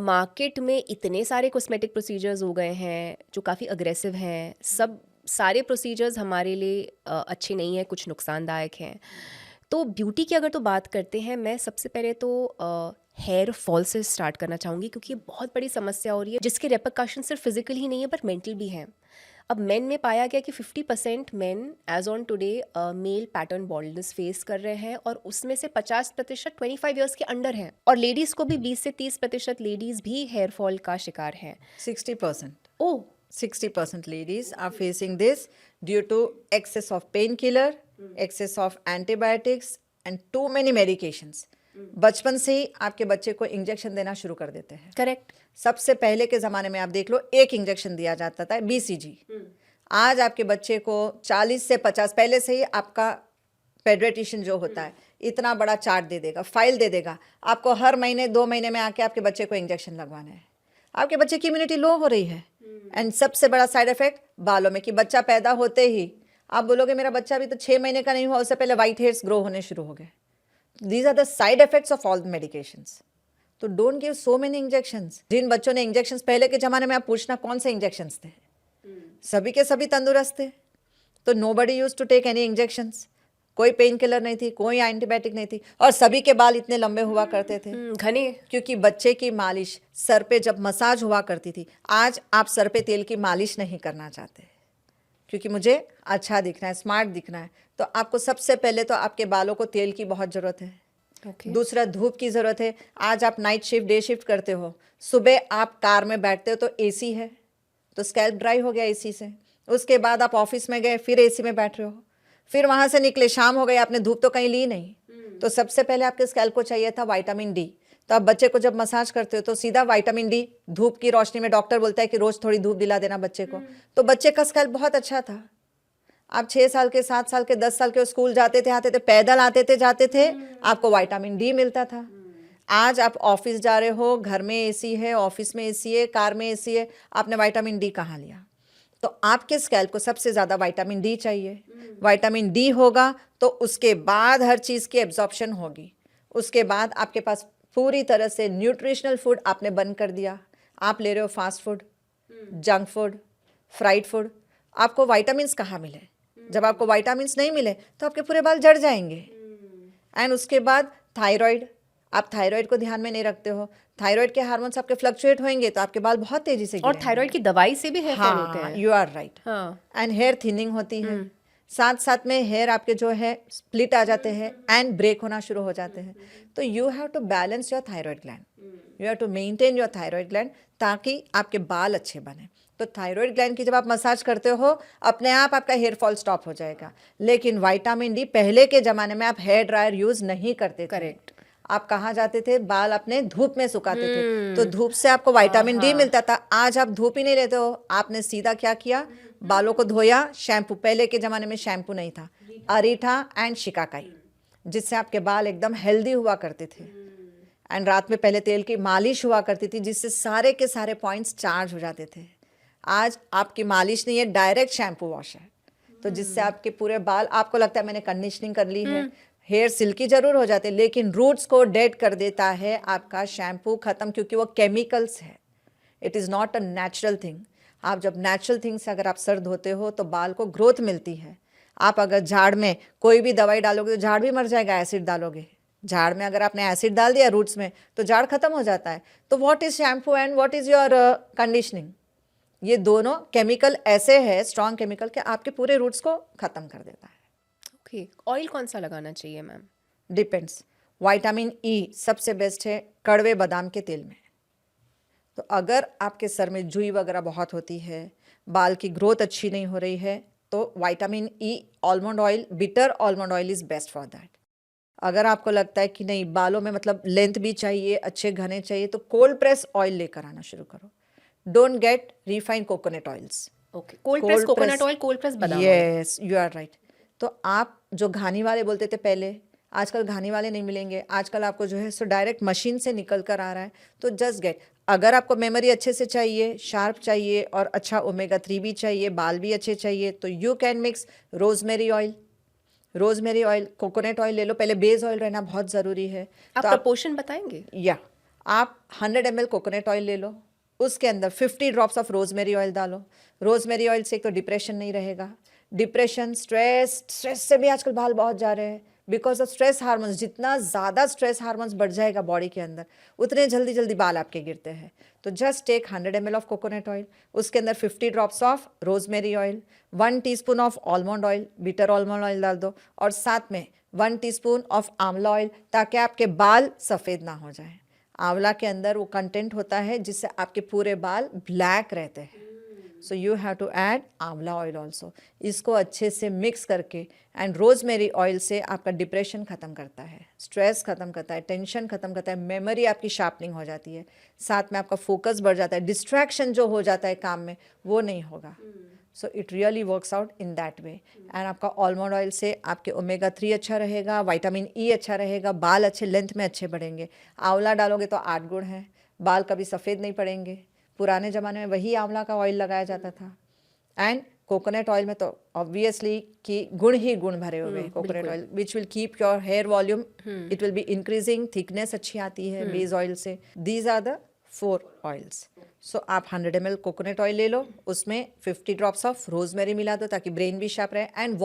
Market में इतने सारे कॉस्मेटिक प्रोसीजर्स हो गए हैं जो काफ़ी अग्रेसिव हैं। सब सारे प्रोसीजर्स हमारे लिए अच्छे नहीं हैं, कुछ नुकसानदायक हैं। तो ब्यूटी की अगर तो बात करते हैं, मैं सबसे पहले तो हेयर फॉल से स्टार्ट करना चाहूँगी, क्योंकि ये बहुत बड़ी समस्या हो रही है जिसके रेपरकशन सिर्फ फिजिकल ही नहीं है बट मेंटल भी हैं। अब मेन में पाया गया कि 50% men as on today male pattern baldness face कर रहे हैं, और उसमें से 50% 25 ईयर्स के अंडर हैं, और लेडीज़ को भी 20 से 30% लेडीज़ भी हेयर फॉल का शिकार हैं। 60%. ओह, 60% ladies are facing this due to excess of painkiller, excess of antibiotics and too many medications. बचपन से ही आपके बच्चे को इंजेक्शन देना शुरू कर देते हैं। करेक्ट। सबसे पहले के ज़माने में आप देख लो, एक इंजेक्शन दिया जाता था, BCG। आज आपके बच्चे को 40 से 50 पहले से ही आपका पेडियाट्रिशियन जो होता है इतना बड़ा चार्ट दे देगा, फाइल दे देगा, आपको हर महीने 2 महीने में आके आपके बच्चे को इंजेक्शन लगवाना है। आपके बच्चे की इम्यूनिटी लो हो रही है। एंड सबसे बड़ा साइड इफेक्ट बालों में, कि बच्चा पैदा होते ही आप बोलोगे मेरा बच्चा अभी तो 6 महीने का नहीं हुआ, उससे पहले वाइट हेयर्स ग्रो होने शुरू हो गए। These are the side effects of all the medications. तो don't give so many injections. जिन बच्चों ने इंजेक्शंस पहले के ज़माने में, आप पूछना कौन से इंजेक्शंस थे, सभी के सभी तंदुरुस्त थे। तो nobody used to take any injections, कोई पेन किलर नहीं थी, कोई एंटीबायोटिक नहीं थी, और सभी के बाल इतने लंबे हुआ करते थे घने। क्योंकि बच्चे की मालिश सर पे जब मसाज हुआ करती थी। आज आप सर पे तेल की मालिश नहीं करना चाहते क्योंकि मुझे अच्छा दिखना है, स्मार्ट दिखना है। तो आपको सबसे पहले तो आपके बालों को तेल की बहुत ज़रूरत है। दूसरा, धूप की ज़रूरत है। आज आप नाइट शिफ्ट, डे शिफ्ट करते हो, सुबह आप कार में बैठते हो तो एसी है, तो स्कैल्प ड्राई हो गया एसी से। उसके बाद आप ऑफिस में गए, फिर एसी में बैठ रहे हो, फिर वहाँ से निकले, शाम हो गई, आपने धूप तो कहीं ली नहीं। तो सबसे पहले आपके स्कैल्प को चाहिए था विटामिन डी। तो आप बच्चे को जब मसाज करते हो तो सीधा विटामिन डी, धूप की रोशनी में, डॉक्टर बोलता है कि रोज़ थोड़ी धूप दिला देना बच्चे को। तो बच्चे का स्कैल्प बहुत अच्छा था। आप 6 साल के, 7 साल के, 10 साल के स्कूल जाते थे, आते थे, पैदल आते थे, जाते थे, आपको विटामिन डी मिलता था। आज आप ऑफिस जा रहे हो, घर में एसी है, ऑफिस में एसी है, कार में एसी है, आपने विटामिन डी कहाँ लिया? तो आपके स्कैल्प को सबसे ज़्यादा विटामिन डी चाहिए। विटामिन डी होगा तो उसके बाद हर चीज़ की एब्जॉर्प्शन होगी। उसके बाद आपके पास पूरी तरह से न्यूट्रिशनल फूड आपने बंद कर दिया। आप ले रहे हो fast food, junk food, fried food, आपको विटामिन्स कहाँ मिले? जब आपको विटामिन्स नहीं मिले तो आपके पूरे बाल झड़ जाएंगे। एंड उसके बाद थायराइड, आप थायराइड को ध्यान में नहीं रखते हो, थायराइड के हार्मोन्स आपके फ्लक्चुएट होंगे तो आपके बाल बहुत तेजी से और गिरेंगे। थायराइड की दवाई से भी हेयर फॉल होते हाँ, हैं। You are right. And hair thinning होती है, साथ साथ में हेयर आपके जो है स्प्लिट आ जाते हैं एंड ब्रेक होना शुरू हो जाते हैं। तो you have to balance your thyroid gland, you have to maintain your thyroid gland ताकि आपके बाल अच्छे बने। तो थायराइड ग्लैंड की जब आप मसाज करते हो, अपने आप आपका हेयर फॉल स्टॉप हो जाएगा। लेकिन विटामिन डी, पहले के ज़माने में आप हेयर ड्रायर यूज़ नहीं करते थे। करेक्ट। आप कहाँ जाते थे? बाल अपने धूप में सुखाते थे, तो धूप से आपको विटामिन डी मिलता था। आज आप धूप ही नहीं लेते हो, आपने सीधा क्या किया? बालों को धोया, शैम्पू, पहले के ज़माने में शैम्पू नहीं था, अरीठा एंड शिकाकाई, जिससे आपके बाल एकदम हेल्दी हुआ करते थे। एंड रात में पहले तेल की मालिश हुआ करती थी, जिससे सारे के सारे पॉइंट्स चार्ज हो जाते थे। आज आपकी मालिश नहीं है, डायरेक्ट शैम्पू वॉश है, तो जिससे आपके पूरे बाल, आपको लगता है मैंने कंडीशनिंग कर ली है, हेयर सिल्की जरूर हो जाते, लेकिन रूट्स को डेड कर देता है आपका शैम्पू खत्म, क्योंकि वो केमिकल्स है। It is not a natural thing. आप जब नेचुरल थिंग से अगर आप सर धोते हो तो बाल को ग्रोथ मिलती है। आप अगर झाड़ में कोई भी दवाई डालोगे तो झाड़ भी मर जाएगा। एसिड डालोगे झाड़ में, अगर आपने एसिड डाल दिया रूट्स में तो झाड़ खत्म हो जाता है। तो what is shampoo and what is your conditioning? ये दोनों केमिकल ऐसे है, स्ट्रॉन्ग केमिकल, कि आपके पूरे रूट्स को ख़त्म कर देता है। ओके, ऑयल कौन सा लगाना चाहिए मैम? डिपेंड्स। विटामिन ई सबसे बेस्ट है कड़वे बादाम के तेल में। तो अगर आपके सर में जुई वगैरह बहुत होती है, बाल की ग्रोथ अच्छी नहीं हो रही है, तो vitamin E almond oil, bitter almond oil is best for that. अगर आपको लगता है कि नहीं, बालों में मतलब लेंथ भी चाहिए, अच्छे घने चाहिए, तो कोल्ड प्रेस ऑयल लेकर आना शुरू करो। Don't get refined coconut oils. Okay, cold press coconut oil, cold press badam oil. Yes, you are right. तो आप जो घानी वाले बोलते थे पहले, आजकल घानी वाले नहीं मिलेंगे। आजकल आपको जो है सो डायरेक्ट मशीन से निकल कर आ रहा है। तो जस्ट गेट, अगर आपको मेमोरी अच्छे से चाहिए, शार्प चाहिए और अच्छा ओमेगा 3 भी चाहिए, बाल भी अच्छे चाहिए, तो you can mix rosemary oil. Rosemary oil, coconut oil ले लो, पहले बेस ऑयल रहना बहुत ज़रूरी है। आप तो प्रपोर्शन बताएंगे? या आप 100 ml कोकोनट ऑयल ले लो, उसके अंदर 50 ड्रॉप्स ऑफ रोजमेरी ऑयल डालो। रोजमेरी ऑयल से एक तो डिप्रेशन नहीं रहेगा। डिप्रेशन, स्ट्रेस से भी आजकल बाल बहुत जा रहे हैं बिकॉज ऑफ स्ट्रेस हार्मोन्स। जितना ज़्यादा स्ट्रेस हार्मोन्स बढ़ जाएगा बॉडी के अंदर, उतने जल्दी जल्दी बाल आपके गिरते हैं। तो just take 100 ml of coconut oil, उसके अंदर 50 drops of rosemary oil, 1 teaspoon of almond oil, bitter almond oil डाल दो, और साथ में 1 टीस्पून ऑफ आंवला ऑयल, ताकि आपके बाल सफ़ेद ना हो जाए। आंवला के अंदर वो कंटेंट होता है जिससे आपके पूरे बाल ब्लैक रहते हैं। So you have to add amla oil also. इसको अच्छे से मिक्स करके, एंड रोजमेरी ऑयल से आपका डिप्रेशन ख़त्म करता है, स्ट्रेस ख़त्म करता है, टेंशन ख़त्म करता है, मेमोरी आपकी शार्पनिंग हो जाती है, साथ में आपका फोकस बढ़ जाता है, डिस्ट्रैक्शन जो हो जाता है काम में वो नहीं होगा। So it really works out in that way. And आपका आलमंड ऑयल से आपके ओमेगा 3 अच्छा रहेगा, विटामिन ई अच्छा रहेगा, बाल अच्छे लेंथ में अच्छे बढ़ेंगे। आंवला डालोगे तो 8 गुण हैं, बाल कभी सफ़ेद नहीं पड़ेंगे। पुराने ज़माने में वही आंवला का ऑयल लगाया जाता था। एंड कोकोनट ऑयल में तो ऑब्वियसली कि गुण ही गुण भरे हुए हैं coconut oil, which will keep your hair volume, it will be increasing, thickness अच्छी आती है बेस ऑयल से. These are the 4 oils. So आप 100 ml कोकोनट ऑयल ले लो, उसमें 50 ड्रॉप्स ऑफ रोजमेरी मिला दो ताकि ब्रेन भी शार्प रहे. And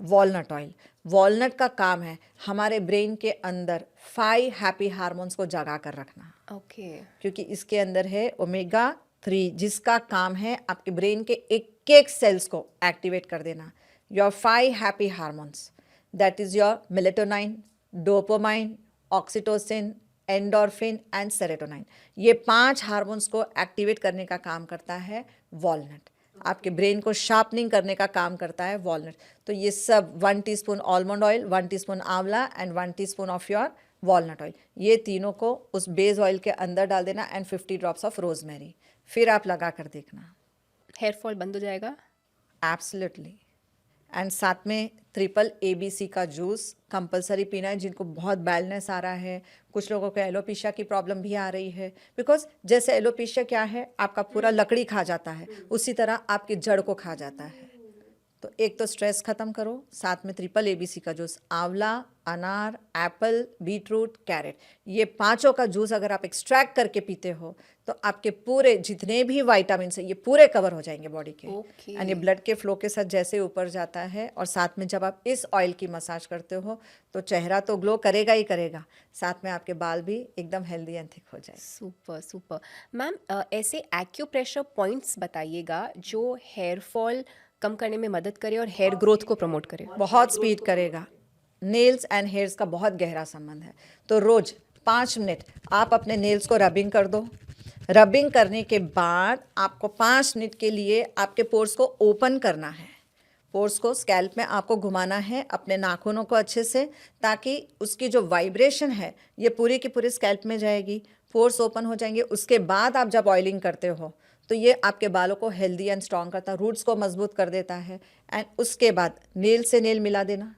walnut oil. वॉलनट का काम है हमारे ब्रेन के अंदर 5 हैप्पी हार्मोन्स को जगा कर रखना. ओके. क्योंकि इसके अंदर है ओमेगा 3 जिसका काम है आपके ब्रेन के एक एक सेल्स को एक्टिवेट कर देना. Your 5 happy hormones, that is your melatonin, dopamine, oxytocin, endorphin and serotonin. ये 5 हार्मोन्स को एक्टिवेट करने का काम करता है वॉलनट. आपके ब्रेन को शार्पनिंग करने का काम करता है वॉलनट. तो ये सब 1 टीस्पून आलमंड ऑयल, 1 टीस्पून आंवला and 1 teaspoon of your walnut oil, ये तीनों को उस बेस ऑयल के अंदर डाल देना. And 50 drops of rosemary. फिर आप लगा कर देखना, हेयर फॉल बंद हो जाएगा. एब्सोल्युटली. एंड साथ में ट्रिपल ABC का जूस कंपलसरी पीना है जिनको बहुत बैलनेस आ रहा है. कुछ लोगों को एलोपेशिया की प्रॉब्लम भी आ रही है, बिकॉज जैसे एलोपेशिया क्या है, आपका पूरा लकड़ी खा जाता है, उसी तरह आपकी जड़ को खा जाता है. तो एक तो स्ट्रेस खत्म करो, साथ में ट्रिपल ABC का जूस, आंवला, अनार, एप्पल, बीटरूट, कैरेट, ये पांचों का जूस अगर आप एक्सट्रैक्ट करके पीते हो तो आपके पूरे जितने भी विटामिन है ये पूरे कवर हो जाएंगे बॉडी के. Okay. एंड ये ब्लड के फ्लो के साथ जैसे ऊपर जाता है, और साथ में जब आप इस ऑयल की मसाज करते हो तो चेहरा तो ग्लो करेगा ही करेगा, साथ में आपके बाल भी एकदम हेल्दी एंड थिक हो जाएंगे. Super super. मैम ऐसे एक्यूप्रेशर पॉइंट्स बताइएगा जो हेयर फॉल कम करने में मदद करे और हेयर ग्रोथ को प्रमोट करे. बहुत स्पीड करेगा. नेल्स एंड हेयर्स का बहुत गहरा संबंध है. तो रोज 5 मिनट आप अपने नेल्स को रबिंग कर दो. रबिंग करने के बाद आपको 5 मिनट के लिए आपके पोर्स को ओपन करना है. पोर्स को स्कैल्प में आपको घुमाना है अपने नाखूनों को अच्छे से, ताकि उसकी जो वाइब्रेशन है ये पूरी की पूरी स्कैल्प में जाएगी, पोर्स ओपन हो जाएंगे. उसके बाद आप जब ऑयलिंग करते हो तो ये आपके बालों को हेल्दी एंड स्ट्रॉन्ग करता है, रूट्स को मजबूत कर देता है. एंड उसके बाद नेल से नेल मिला देना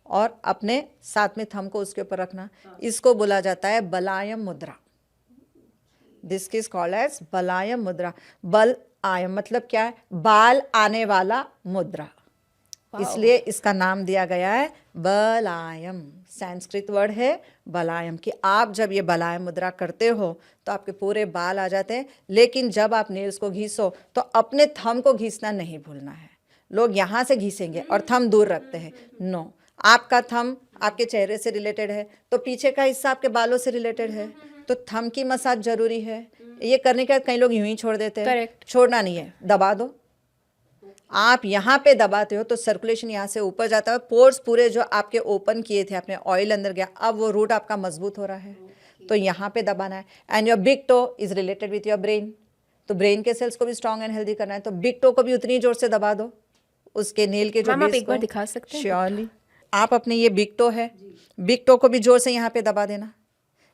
और अपने साथ में थंब को उसके ऊपर रखना. इसको बोला जाता है बलायम मुद्रा. दिस इज कॉल्ड एज बलायम मुद्रा. बल आयम मतलब क्या है, बाल आने वाला मुद्रा, इसलिए इसका नाम दिया गया है बलायम. संस्कृत वर्ड है बलायम, कि आप जब ये बलायम मुद्रा करते हो तो आपके पूरे बाल आ जाते हैं. लेकिन जब आप नेल्स को घीसो तो अपने थंब को घीसना नहीं भूलना है. लोग यहाँ से घीसेंगे और थंब दूर रखते हैं. नो, आपका थंब आपके चेहरे से रिलेटेड है तो पीछे का हिस्सा आपके बालों से रिलेटेड है, तो थंब की मसाज जरूरी है. ये करने के बाद कई लोग यूं ही छोड़ देते हैं. Correct. छोड़ना नहीं है, दबा दो. आप यहाँ पे दबाते हो तो सर्कुलेशन यहाँ से ऊपर जाता है. पोर्स पूरे जो आपके ओपन किए थे, आपने ऑयल अंदर गया, अब वो रूट आपका मजबूत हो रहा है. तो यहाँ पे दबाना है. And your big toe is related with your brain, तो ब्रेन के सेल्स को भी स्ट्रॉन्ग एंड हेल्दी करना है. तो बिग टो को भी उतनी जोर से दबा दो, उसके नेल के जो मैम आप बेस एक बार को. दिखा सकते हैं? श्योरली. आप अपने ये बिग टो है, बिग टो को भी जोर से यहाँ पे दबा देना.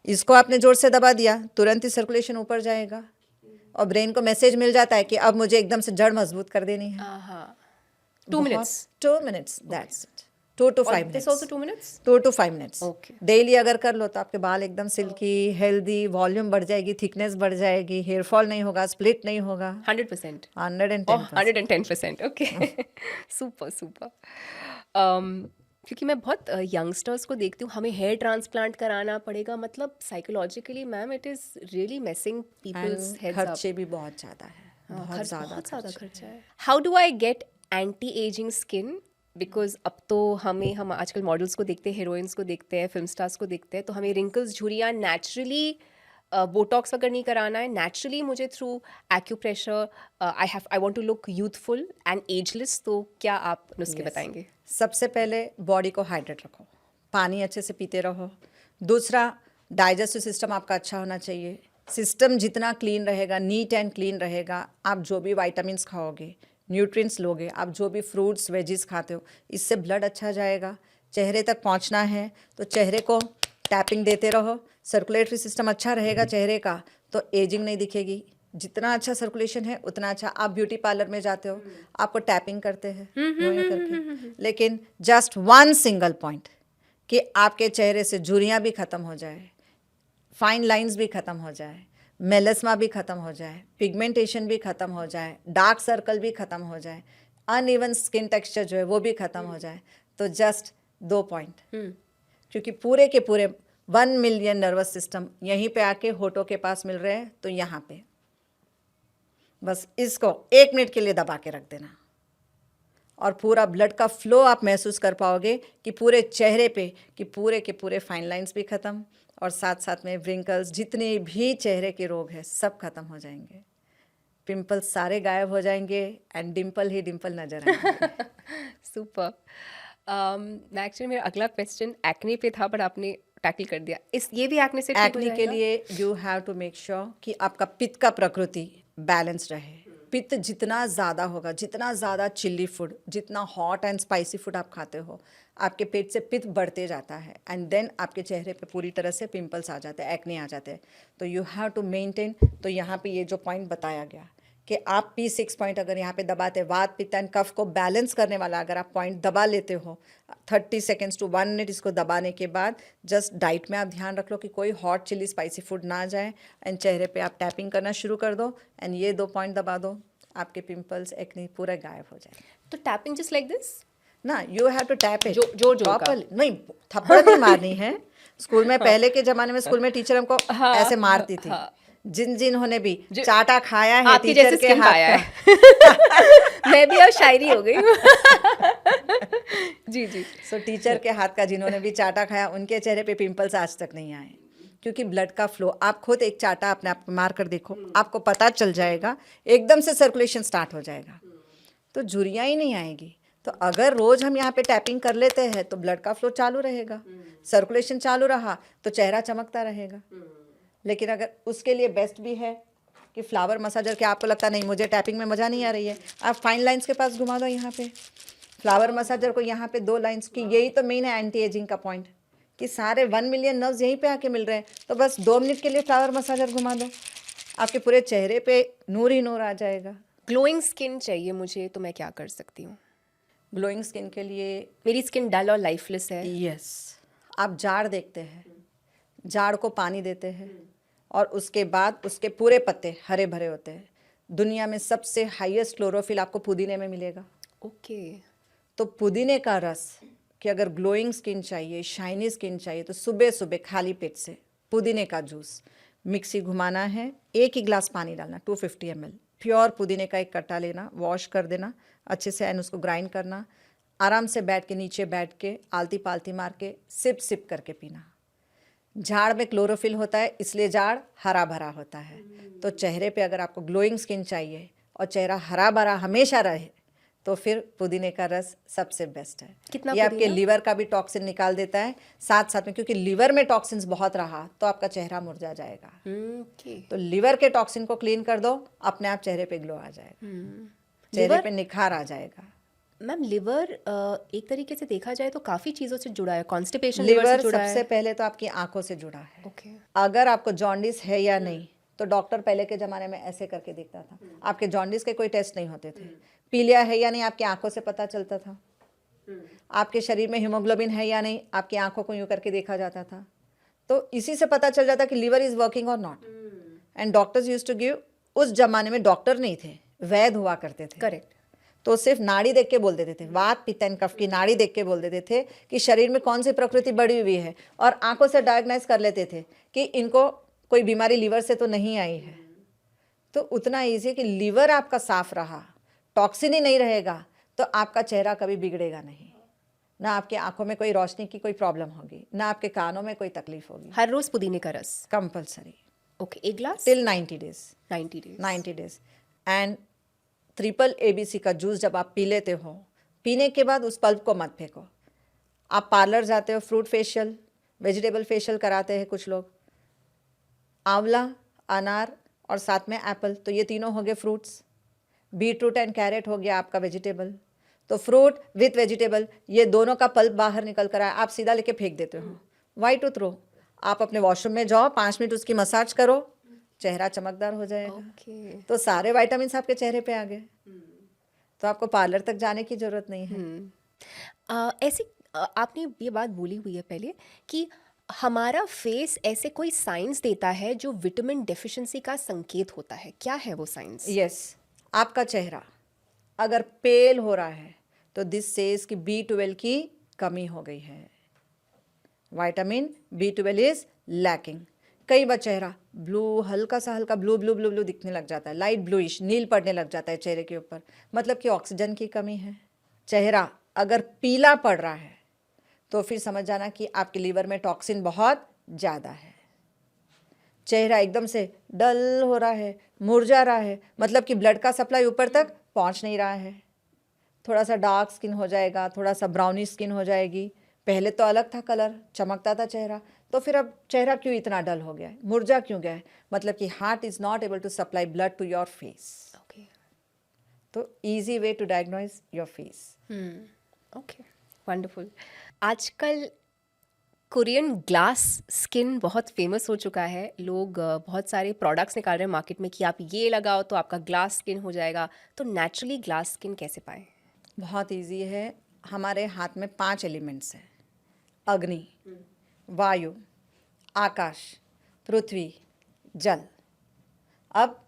इसको आपने जोर से दबा दिया, तुरंत ही सर्कुलेशन ऊपर जाएगा और ब्रेन को मैसेज मिल जाता है कि अब मुझे एकदम से जड़ मजबूत कर देनी है. 2 minutes. 2 minutes, that's it. 2 to 5 This minutes. also 2 minutes. 2 to 5 minutes. Okay. Daily अगर कर लो तो आपके बाल एकदम सिल्की, हेल्दी, वॉल्यूम बढ़ जाएगी, थिकनेस बढ़ जाएगी, हेयर फॉल नहीं होगा, स्प्लिट नहीं होगा. 100%. 110%. 110%. ओके. Super super. क्योंकि मैं बहुत यंगस्टर्स को देखती हूँ, हमें हेयर ट्रांसप्लांट कराना पड़ेगा, मतलब psychologically ma'am it is really messing peoples And heads up. खर्चे भी बहुत ज़्यादा है, बहुत ज़्यादा खर्चा है. How do I get anti ageing skin? Because अब तो हम आजकल मॉडल्स को देखते हैं, हीरोइंस को देखते हैं, फिल्म स्टार्स को देखते हैं, तो हमें रिंकल्स, झुर्रियाँ नेचुरली बोटॉक्स अगर नहीं कराना है, नेचुरली मुझे through acupressure I want to look youthful and ageless, तो क्या आप नुस्खे बताएंगे? सबसे पहले बॉडी को हाइड्रेट रखो, पानी अच्छे से पीते रहो. दूसरा, डाइजेस्टिव सिस्टम आपका अच्छा होना चाहिए. सिस्टम जितना क्लीन रहेगा, नीट एंड क्लीन रहेगा, आप जो भी विटामिन्स खाओगे, न्यूट्रिएंट्स लोगे, आप जो भी फ्रूट्स वेजिस खाते हो, इससे ब्लड अच्छा जाएगा. चेहरे तक पहुंचना है तो चेहरे को टैपिंग देते रहो. सर्कुलेटरी सिस्टम अच्छा रहेगा चेहरे का तो एजिंग नहीं दिखेगी. जितना अच्छा सर्कुलेशन है उतना अच्छा. आप ब्यूटी पार्लर में जाते हो, आपको टैपिंग करते हैं यूं ही करके, लेकिन जस्ट 1 सिंगल पॉइंट कि आपके चेहरे से झुर्रियाँ भी ख़त्म हो जाए, फाइन लाइंस भी ख़त्म हो जाए, मेलस्मा भी ख़त्म हो जाए, पिगमेंटेशन भी ख़त्म हो जाए, डार्क सर्कल भी ख़त्म हो जाए, अनइवन स्किन टेक्सचर जो है वो भी ख़त्म हो जाए, तो जस्ट 2 पॉइंट। क्योंकि पूरे के पूरे 1 मिलियन नर्वस सिस्टम यहीं पे आके होठों के पास मिल रहे हैं, तो यहाँ पे बस इसको 1 मिनट के लिए दबा के रख देना और पूरा ब्लड का फ्लो आप महसूस कर पाओगे कि पूरे चेहरे पे कि पूरे के पूरे फाइन लाइंस भी ख़त्म और साथ साथ में व्रिंकल्स, जितने भी चेहरे के रोग हैं सब ख़त्म हो जाएंगे, पिंपल्स सारे गायब हो जाएंगे एंड डिम्पल ही डिम्पल नजर आएंगे। सुपर। मैं एक्चुअली मेरा अगला क्वेश्चन एक्ने पे था, बट आपने टैकल कर दिया। इस ये भी एक्ने से ठीक हो एक्ने के जाएगा? लिए you have to make sure कि आपका पित्त का प्रकृति बैलेंस रहे। पित्त जितना ज़्यादा होगा, जितना ज़्यादा चिल्ली फूड, जितना हॉट एंड स्पाइसी फूड आप खाते हो, आपके पेट से पित्त बढ़ते जाता है एंड देन आपके चेहरे पे पूरी तरह से पिंपल्स आ जाते हैं, एक्ने आ जाते हैं। तो यू हैव टू मेंटेन। तो यहाँ पे ये जो पॉइंट बताया गया कि आप P6 पॉइंट अगर यहाँ पे दबाते, वात पित्त एंड कफ को बैलेंस करने वाला अगर आप पॉइंट दबा लेते हो 30 सेकेंड्स टू 1 मिनट, इसको दबाने के बाद जस्ट डाइट में आप ध्यान रख लो कि कोई हॉट चिली स्पाइसी फूड ना जाए एंड चेहरे पे आप टैपिंग करना शुरू कर दो एंड ये 2 पॉइंट दबा दो, आपके पिंपल्स एक्ने पूरा गायब हो जाए। तो टैपिंग जस्ट लाइक दिस ना, you have to tap it जोर का। नहीं, थप्पड़ नहीं मारनी है। स्कूल में पहले के जमाने में स्कूल में टीचर हमको ऐसे मारती थी। जिन्होंने भी चाटा खाया है आपकी टीचर जैसे के skin हाथ पाया का, मैं भी अब शायरी हो गई हूँ। जी जी। सो टीचर के हाथ का जिन्होंने भी चाटा खाया उनके चेहरे पे पिंपल्स आज तक नहीं आए, क्योंकि ब्लड का फ्लो, आप खुद एक चाटा अपने आप मार कर देखो, आपको पता चल जाएगा, एकदम से सर्कुलेशन स्टार्ट हो जाएगा, तो झुर्रियाँ ही नहीं आएगी। तो अगर रोज हम यहाँ पे टैपिंग कर लेते हैं तो ब्लड का फ्लो चालू रहेगा, सर्कुलेशन चालू रहा तो चेहरा चमकता रहेगा। लेकिन अगर उसके लिए बेस्ट भी है कि फ्लावर मसाजर के, आपको लगता नहीं मुझे टैपिंग में मज़ा नहीं आ रही है, आप फाइन लाइंस के पास घुमा दो यहाँ पे फ्लावर मसाजर को, यहाँ पे 2 लाइंस की, यही तो मेन है एंटी एजिंग का पॉइंट कि सारे 1 मिलियन नर्व्स यहीं पे आके मिल रहे हैं। तो बस 2 मिनट के लिए फ्लावर मसाजर घुमा दो, आपके पूरे चेहरे पे नूर ही नूर आ जाएगा। ग्लोइंग स्किन चाहिए मुझे, तो मैं क्या कर सकती हूँ? ग्लोइंग स्किन के लिए मेरी स्किन डल और लाइफलेस है। यस, आप जाड़ देखते हैं, जाड़ को पानी देते हैं और उसके बाद उसके पूरे पत्ते हरे भरे होते हैं। दुनिया में सबसे हाईएस्ट क्लोरोफिल आपको पुदीने में मिलेगा। ओके। तो पुदीने का रस कि अगर ग्लोइंग स्किन चाहिए, शाइनी स्किन चाहिए, तो सुबह सुबह खाली पेट से पुदीने का जूस मिक्सी घुमाना है, 1 ही ग्लास पानी डालना 250 ml, प्योर पुदीने का 1 कट्टा लेना, वॉश कर देना अच्छे से एंड उसको ग्राइंड करना, आराम से बैठ के, नीचे बैठ के आलती पालती मार के सिप सिप करके पीना। झाड़ में क्लोरोफिल होता है, इसलिए झाड़ हरा भरा होता है। तो चेहरे पे अगर आपको ग्लोइंग स्किन चाहिए और चेहरा हरा भरा हमेशा रहे तो फिर पुदीने का रस सबसे बेस्ट है। कितना ये आपके पुदीना? लीवर का भी टॉक्सिन निकाल देता है, साथ साथ में क्योंकि लीवर में टॉक्सिन्स बहुत रहा तो आपका चेहरा मुरझा जाएगा। ओके। तो लीवर के टॉक्सिन को क्लीन कर दो, अपने आप चेहरे पे ग्लो आ जाएगा, चेहरे पे निखार आ जाएगा। मैम लिवर एक तरीके से देखा जाए तो काफ़ी चीज़ों से जुड़ा है, कॉन्स्टिपेशन लिवर लिवर से जुड़ा सबसे है। पहले तो आपकी आंखों से जुड़ा है। ओके। अगर आपको जॉन्डिस है या नहीं, तो डॉक्टर पहले के ज़माने में ऐसे करके देखता था, आपके जॉन्डिस के कोई टेस्ट नहीं होते थे। पीलिया है या नहीं आपकी आंखों से पता चलता था। आपके शरीर में हीमोग्लोबिन है या नहीं आपकी आंखों को यूँ करके देखा जाता था। तो इसी से पता चल जाता कि लीवर इज़ वर्किंग और not. And doctors used to give, उस जमाने में डॉक्टर नहीं थे, वैद्य हुआ करते थे। करेक्ट। तो सिर्फ नाड़ी देख के बोल देते थे, वात पित्त एंड कफ की नाड़ी देख के बोल देते थे कि शरीर में कौन सी प्रकृति बढ़ी हुई है, और आंखों से डायग्नाइज कर लेते थे कि इनको कोई बीमारी लीवर से तो नहीं आई है। तो उतना ईजी कि लीवर आपका साफ रहा, टॉक्सिन ही नहीं रहेगा, तो आपका चेहरा कभी बिगड़ेगा नहीं, ना आपकी आंखों में कोई रोशनी की कोई प्रॉब्लम होगी, ना आपके कानों में कोई तकलीफ होगी। हर रोज़ पुदीने का रस। Compulsory okay, 1 glass till 90 days. 90 days. And triple ABC का जूस जब आप पी लेते हो, पीने के बाद उस पल्प को मत फेंको। आप पार्लर जाते हो, फ्रूट फेशियल, वेजिटेबल फेशियल कराते हैं कुछ लोग, आंवला, अनार और साथ में एप्पल, तो ये तीनों हो गए फ्रूट्स। बीटरूट एंड कैरेट हो गया आपका वेजिटेबल। तो फ्रूट विथ वेजिटेबल, ये दोनों का पल्प बाहर निकल कर आए, आप सीधा लेके फेंक देते हो। वाई टू थ्रो, आप अपने वॉशरूम में जाओ, 5 मिनट उसकी मसाज करो, चेहरा चमकदार हो जाएगा। ओके। तो सारे विटामिन्स आपके चेहरे पे आ गए, तो आपको पार्लर तक जाने की जरूरत नहीं है। ऐसी आपने ये बात बोली हुई है पहले कि हमारा फेस ऐसे कोई साइंस देता है जो विटामिन डेफिशिएंसी का संकेत होता है, क्या है वो साइंस? यस, आपका चेहरा अगर पेल हो रहा है तो दिस सेज कि B12 की कमी हो गई है, विटामिन B12 इज लैकिंग। कई बार चेहरा ब्लू, हल्का ब्लू ब्लू ब्लू ब्लू दिखने लग जाता है, लाइट ब्लूइश, नील पड़ने लग जाता है चेहरे के ऊपर, मतलब कि ऑक्सीजन की कमी है। चेहरा अगर पीला पड़ रहा है तो फिर समझ जाना कि आपके लीवर में टॉक्सिन बहुत ज़्यादा है। चेहरा एकदम से डल हो रहा है, मुरझा रहा है, मतलब कि ब्लड का सप्लाई ऊपर तक पहुंच नहीं रहा है। थोड़ा सा डार्क स्किन हो जाएगा, थोड़ा सा ब्राउनी स्किन हो जाएगी। पहले तो अलग था कलर, चमकता था चेहरा, तो फिर अब चेहरा क्यों इतना डल हो गया है, मुरझा क्यों गया है? मतलब कि heart is not able to supply blood to your face. Okay, तो easy way to diagnose your face. Okay, wonderful. आजकल कोरियन ग्लास स्किन बहुत फेमस हो चुका है। लोग बहुत सारे प्रोडक्ट्स निकाल रहे हैं मार्केट में कि आप ये लगाओ तो आपका ग्लास स्किन हो जाएगा। तो नेचुरली ग्लास स्किन कैसे पाएं? बहुत इजी है। हमारे हाथ में 5 एलिमेंट्स हैं: अग्नि, वायु, आकाश, पृथ्वी, जल। अब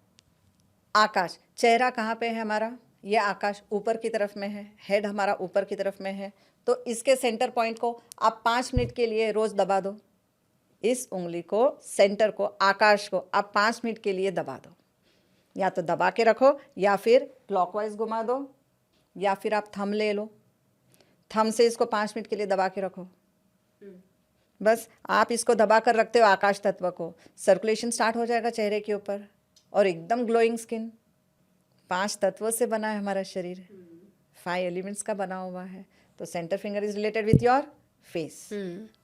आकाश, चेहरा कहाँ पे है हमारा? ये आकाश ऊपर की तरफ में है, हेड हमारा ऊपर की तरफ में है, तो इसके सेंटर पॉइंट को आप 5 मिनट के लिए रोज दबा दो। इस उंगली को, सेंटर को, आकाश को आप 5 मिनट के लिए दबा दो। या तो दबा के रखो, या फिर क्लॉकवाइज घुमा दो, या फिर आप थंब ले लो, थंब से इसको 5 मिनट के लिए दबा के रखो। बस आप इसको दबा कर रखते हो आकाश तत्व को, सर्कुलेशन स्टार्ट हो जाएगा चेहरे के ऊपर और एकदम ग्लोइंग स्किन। 5 तत्वों से बना है हमारा शरीर, 5 एलिमेंट्स का बना हुआ है। तो centre finger is related with your face.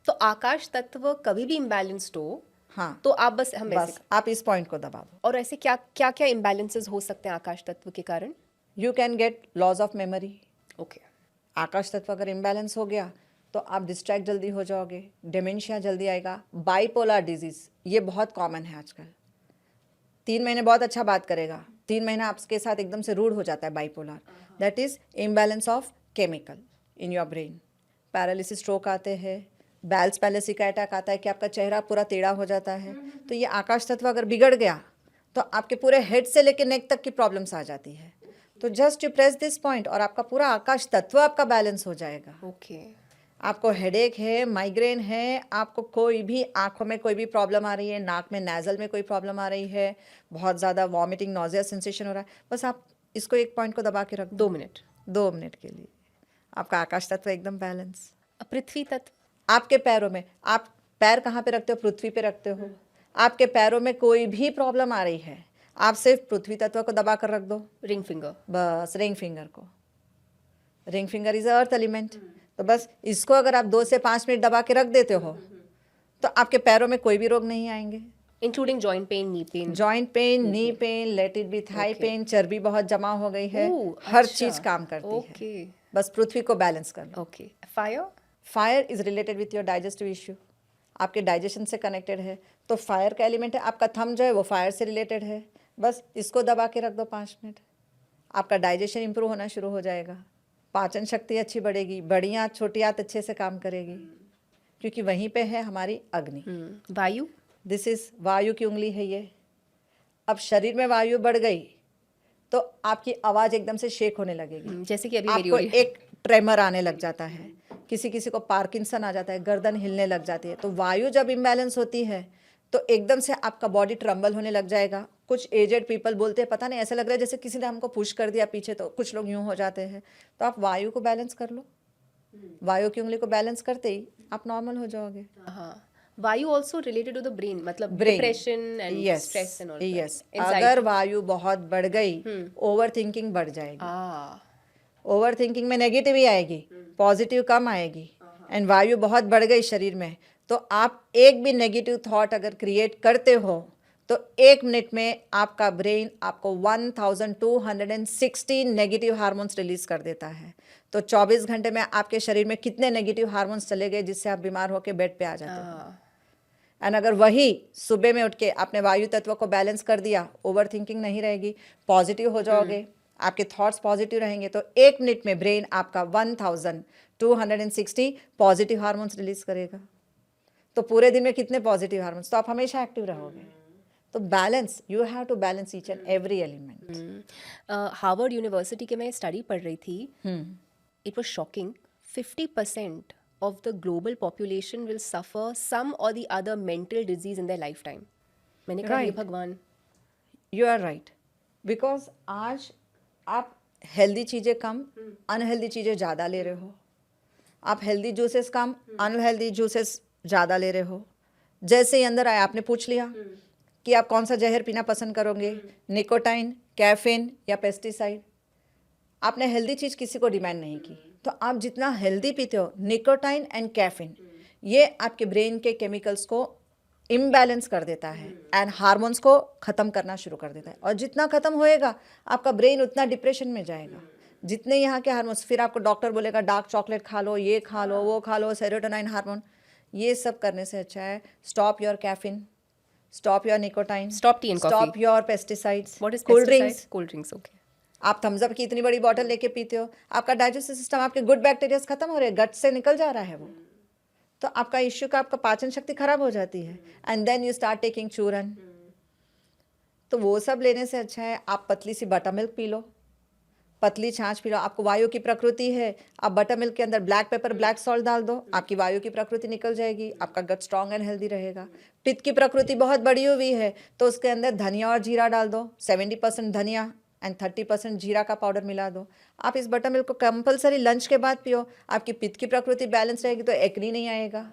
तो आकाश तत्व कभी भी इम्बैलेंस्ड हो, हाँ, तो आप बस बस आप इस पॉइंट को दबा दो। और ऐसे क्या क्या क्या इम्बैलेंसेस हो सकते हैं आकाश तत्व के कारण? You can get loss of memory. Okay, आकाश तत्व अगर इम्बैलेंस हो गया तो आप डिस्ट्रैक्ट जल्दी हो जाओगे, डिमेंशिया जल्दी आएगा, बाइपोलर डिजीज़ ये बहुत कॉमन है आजकल। 3 महीने बहुत अच्छा बात करेगा, 3 महीना आपके साथ एकदम से रूड हो जाता है bipolar. That is imbalance of chemical in your brain. Paralysis, stroke आते हैं, बैल्स पैलेसी का अटैक आता है कि आपका चेहरा पूरा टेढ़ा हो जाता है। तो ये आकाश तत्व अगर बिगड़ गया तो आपके पूरे हेड से लेकर नेक तक की प्रॉब्लम्स आ जाती है। तो just you press this point और आपका पूरा आकाश तत्व आपका बैलेंस हो जाएगा। ओके। आपको हेडेक है, माइग्रेन है, आपको कोई भी आंखों में कोई भी प्रॉब्लम आ रही है, नाक में नेजल में कोई प्रॉब्लम आ रही है, बहुत ज़्यादा वॉमिटिंग, नॉजिया सेंसेशन हो रहा है, बस आप इसको एक पॉइंट को दबा के रख दो 2 मिनट। 2 मिनट के लिए, आपका आकाश तत्व एकदम बैलेंस। पृथ्वी तत्व? आपके पैरों में, आप पैर कहाँ पे रखते हो? पृथ्वी पे रखते हो। आपके पैरों में कोई भी प्रॉब्लम आ रही है, आप सिर्फ पृथ्वी तत्व को दबा कर रख दो। Ring finger? बस रिंग फिंगर को, ring finger is earth element, तो बस इसको अगर आप 2 से 5 मिनट दबा के रख देते हो तो आपके पैरों में कोई भी रोग नहीं आएंगे। Including joint pain, knee pain? Joint pain, knee pain, let it be thigh pain, चर्बी बहुत जमा हो गई है, हर चीज काम करती है। बस पृथ्वी को बैलेंस कर लो। Okay. Fire? Fire is related with your digestive issue, आपके डाइजेशन से कनेक्टेड है, तो फायर का एलिमेंट है। आपका थंब जो है वो फायर से रिलेटेड है, बस इसको दबा के रख दो 5 मिनट, आपका डाइजेशन इंप्रूव होना शुरू हो जाएगा, पाचन शक्ति अच्छी बढ़ेगी, बड़ी आंत छोटी आंत अच्छे से काम करेगी, क्योंकि वहीं पे है हमारी अग्नि। वायु? दिस इज वायु की उंगली है ये। अब शरीर में वायु बढ़ गई तो आपकी आवाज़ एकदम से शेक होने लगेगी, जैसे कि अभी मेरी आपको हो रही है। एक ट्रेमर आने लग जाता है, किसी किसी को पार्किंसन आ जाता है, गर्दन हिलने लग जाती है। तो वायु जब इम्बैलेंस होती है तो एकदम से आपका बॉडी ट्रम्बल होने लग जाएगा। कुछ एजेड पीपल बोलते हैं पता नहीं ऐसा लग रहा है जैसे किसी ने हमको पुश कर दिया पीछे, तो कुछ लोग यूं हो जाते हैं। तो आप वायु को बैलेंस कर लो, वायु की उंगली को बैलेंस करते ही आप नॉर्मल हो जाओगे। हाँ। वायु also related to the brain, मतलब brain, depression and stress and all that. Yes, अगर वायु बहुत बढ़ गई ओवर थिंकिंग बढ़ जाएगी। ओवर थिंकिंग में नेगेटिव ही आएगी, पॉजिटिव कम आएगी। एंड वायु बहुत बढ़ गई शरीर में तो आप एक भी नेगेटिव थॉट अगर क्रिएट करते हो तो 1 मिनट में आपका ब्रेन आपको 1260 नेगेटिव हार्मोन्स रिलीज कर देता है। तो 24 घंटे में आपके शरीर में कितने नेगेटिव हार्मोन्स चले गए जिससे आप बीमार होकर बेड पे आ जाते हो। एंड अगर वही सुबह में उठ के आपने वायु तत्व को बैलेंस कर दिया, ओवर थिंकिंग नहीं रहेगी, पॉजिटिव हो जाओगे, आपके थॉट्स पॉजिटिव रहेंगे, तो 1 मिनट में ब्रेन आपका 1260 पॉजिटिव हार्मोन्स रिलीज करेगा। तो पूरे दिन में कितने पॉजिटिव हार्मोन्स, तो आप हमेशा एक्टिव रहोगे. तो balance, you have to balance each and every element. Harvard university के मैं स्टडी पढ़ रही थी. It was shocking. 50% of the global population will suffer some or the other mental disease in their lifetime. मैंने कहा हे Right. भगवान. You are right, because आज आप हेल्दी चीज़ें कम, अनहेल्दी चीज़ें ज़्यादा ले रहे हो. आप हेल्दी जूसेस कम, अनहेल्दी जूसेस ज़्यादा ले रहे हो. जैसे ही अंदर आया आपने पूछ लिया कि आप कौन सा जहर पीना पसंद करोगे, निकोटाइन, कैफीन या पेस्टिसाइड. आपने हेल्दी चीज़ किसी को डिमांड नहीं की. तो आप जितना हेल्दी पीते हो, निकोटाइन एंड कैफीन, ये आपके ब्रेन के केमिकल्स को इम्बैलेंस कर देता है एंड हार्मोन्स को ख़त्म करना शुरू कर देता है. और जितना ख़त्म होएगा आपका ब्रेन उतना डिप्रेशन में जाएगा. जितने यहाँ के हार्मोन्स, फिर आपको डॉक्टर बोलेगा डार्क चॉकलेट खा लो, ये खा लो, वो खा लो, सेरोटोनिन हार्मोन. ये सब करने से अच्छा है stop your caffeine, stop your nicotine, Stop tea and coffee. Stop your pesticides. What is cold pesticide? Drinks, Cold drinks, okay. आप थम्स अप की इतनी बड़ी बॉटल लेके पीते हो, आपका डाइजेस्टिव सिस्टम, आपके गुड बैक्टीरियाज खत्म हो रहे हैं, गट से निकल जा रहा है वो. तो आपका इश्यू का आपका पाचन शक्ति खराब हो जाती है and then you start taking churan. तो वो सब लेने से अच्छा है आप पतली सी बटर मिल्क पी लो, पतली छाछ पी लो. आपको वायु की प्रकृति है, आप बटर मिल्क के अंदर ब्लैक पेपर, ब्लैक सॉल्ट डाल दो, आपकी वायु की प्रकृति निकल जाएगी, आपका गट स्ट्रांग एंड हेल्दी रहेगा. पित्त की प्रकृति बहुत बड़ी हुई है तो उसके अंदर धनिया और जीरा डाल दो. 70% धनिया एंड 30% जीरा का पाउडर मिला दो. आप इस बटर मिल्क को कंपलसरी लंच के बाद पियो. आपकी पित्त की प्रकृति बैलेंस रहेगी तो एक्नी नहीं आएगा,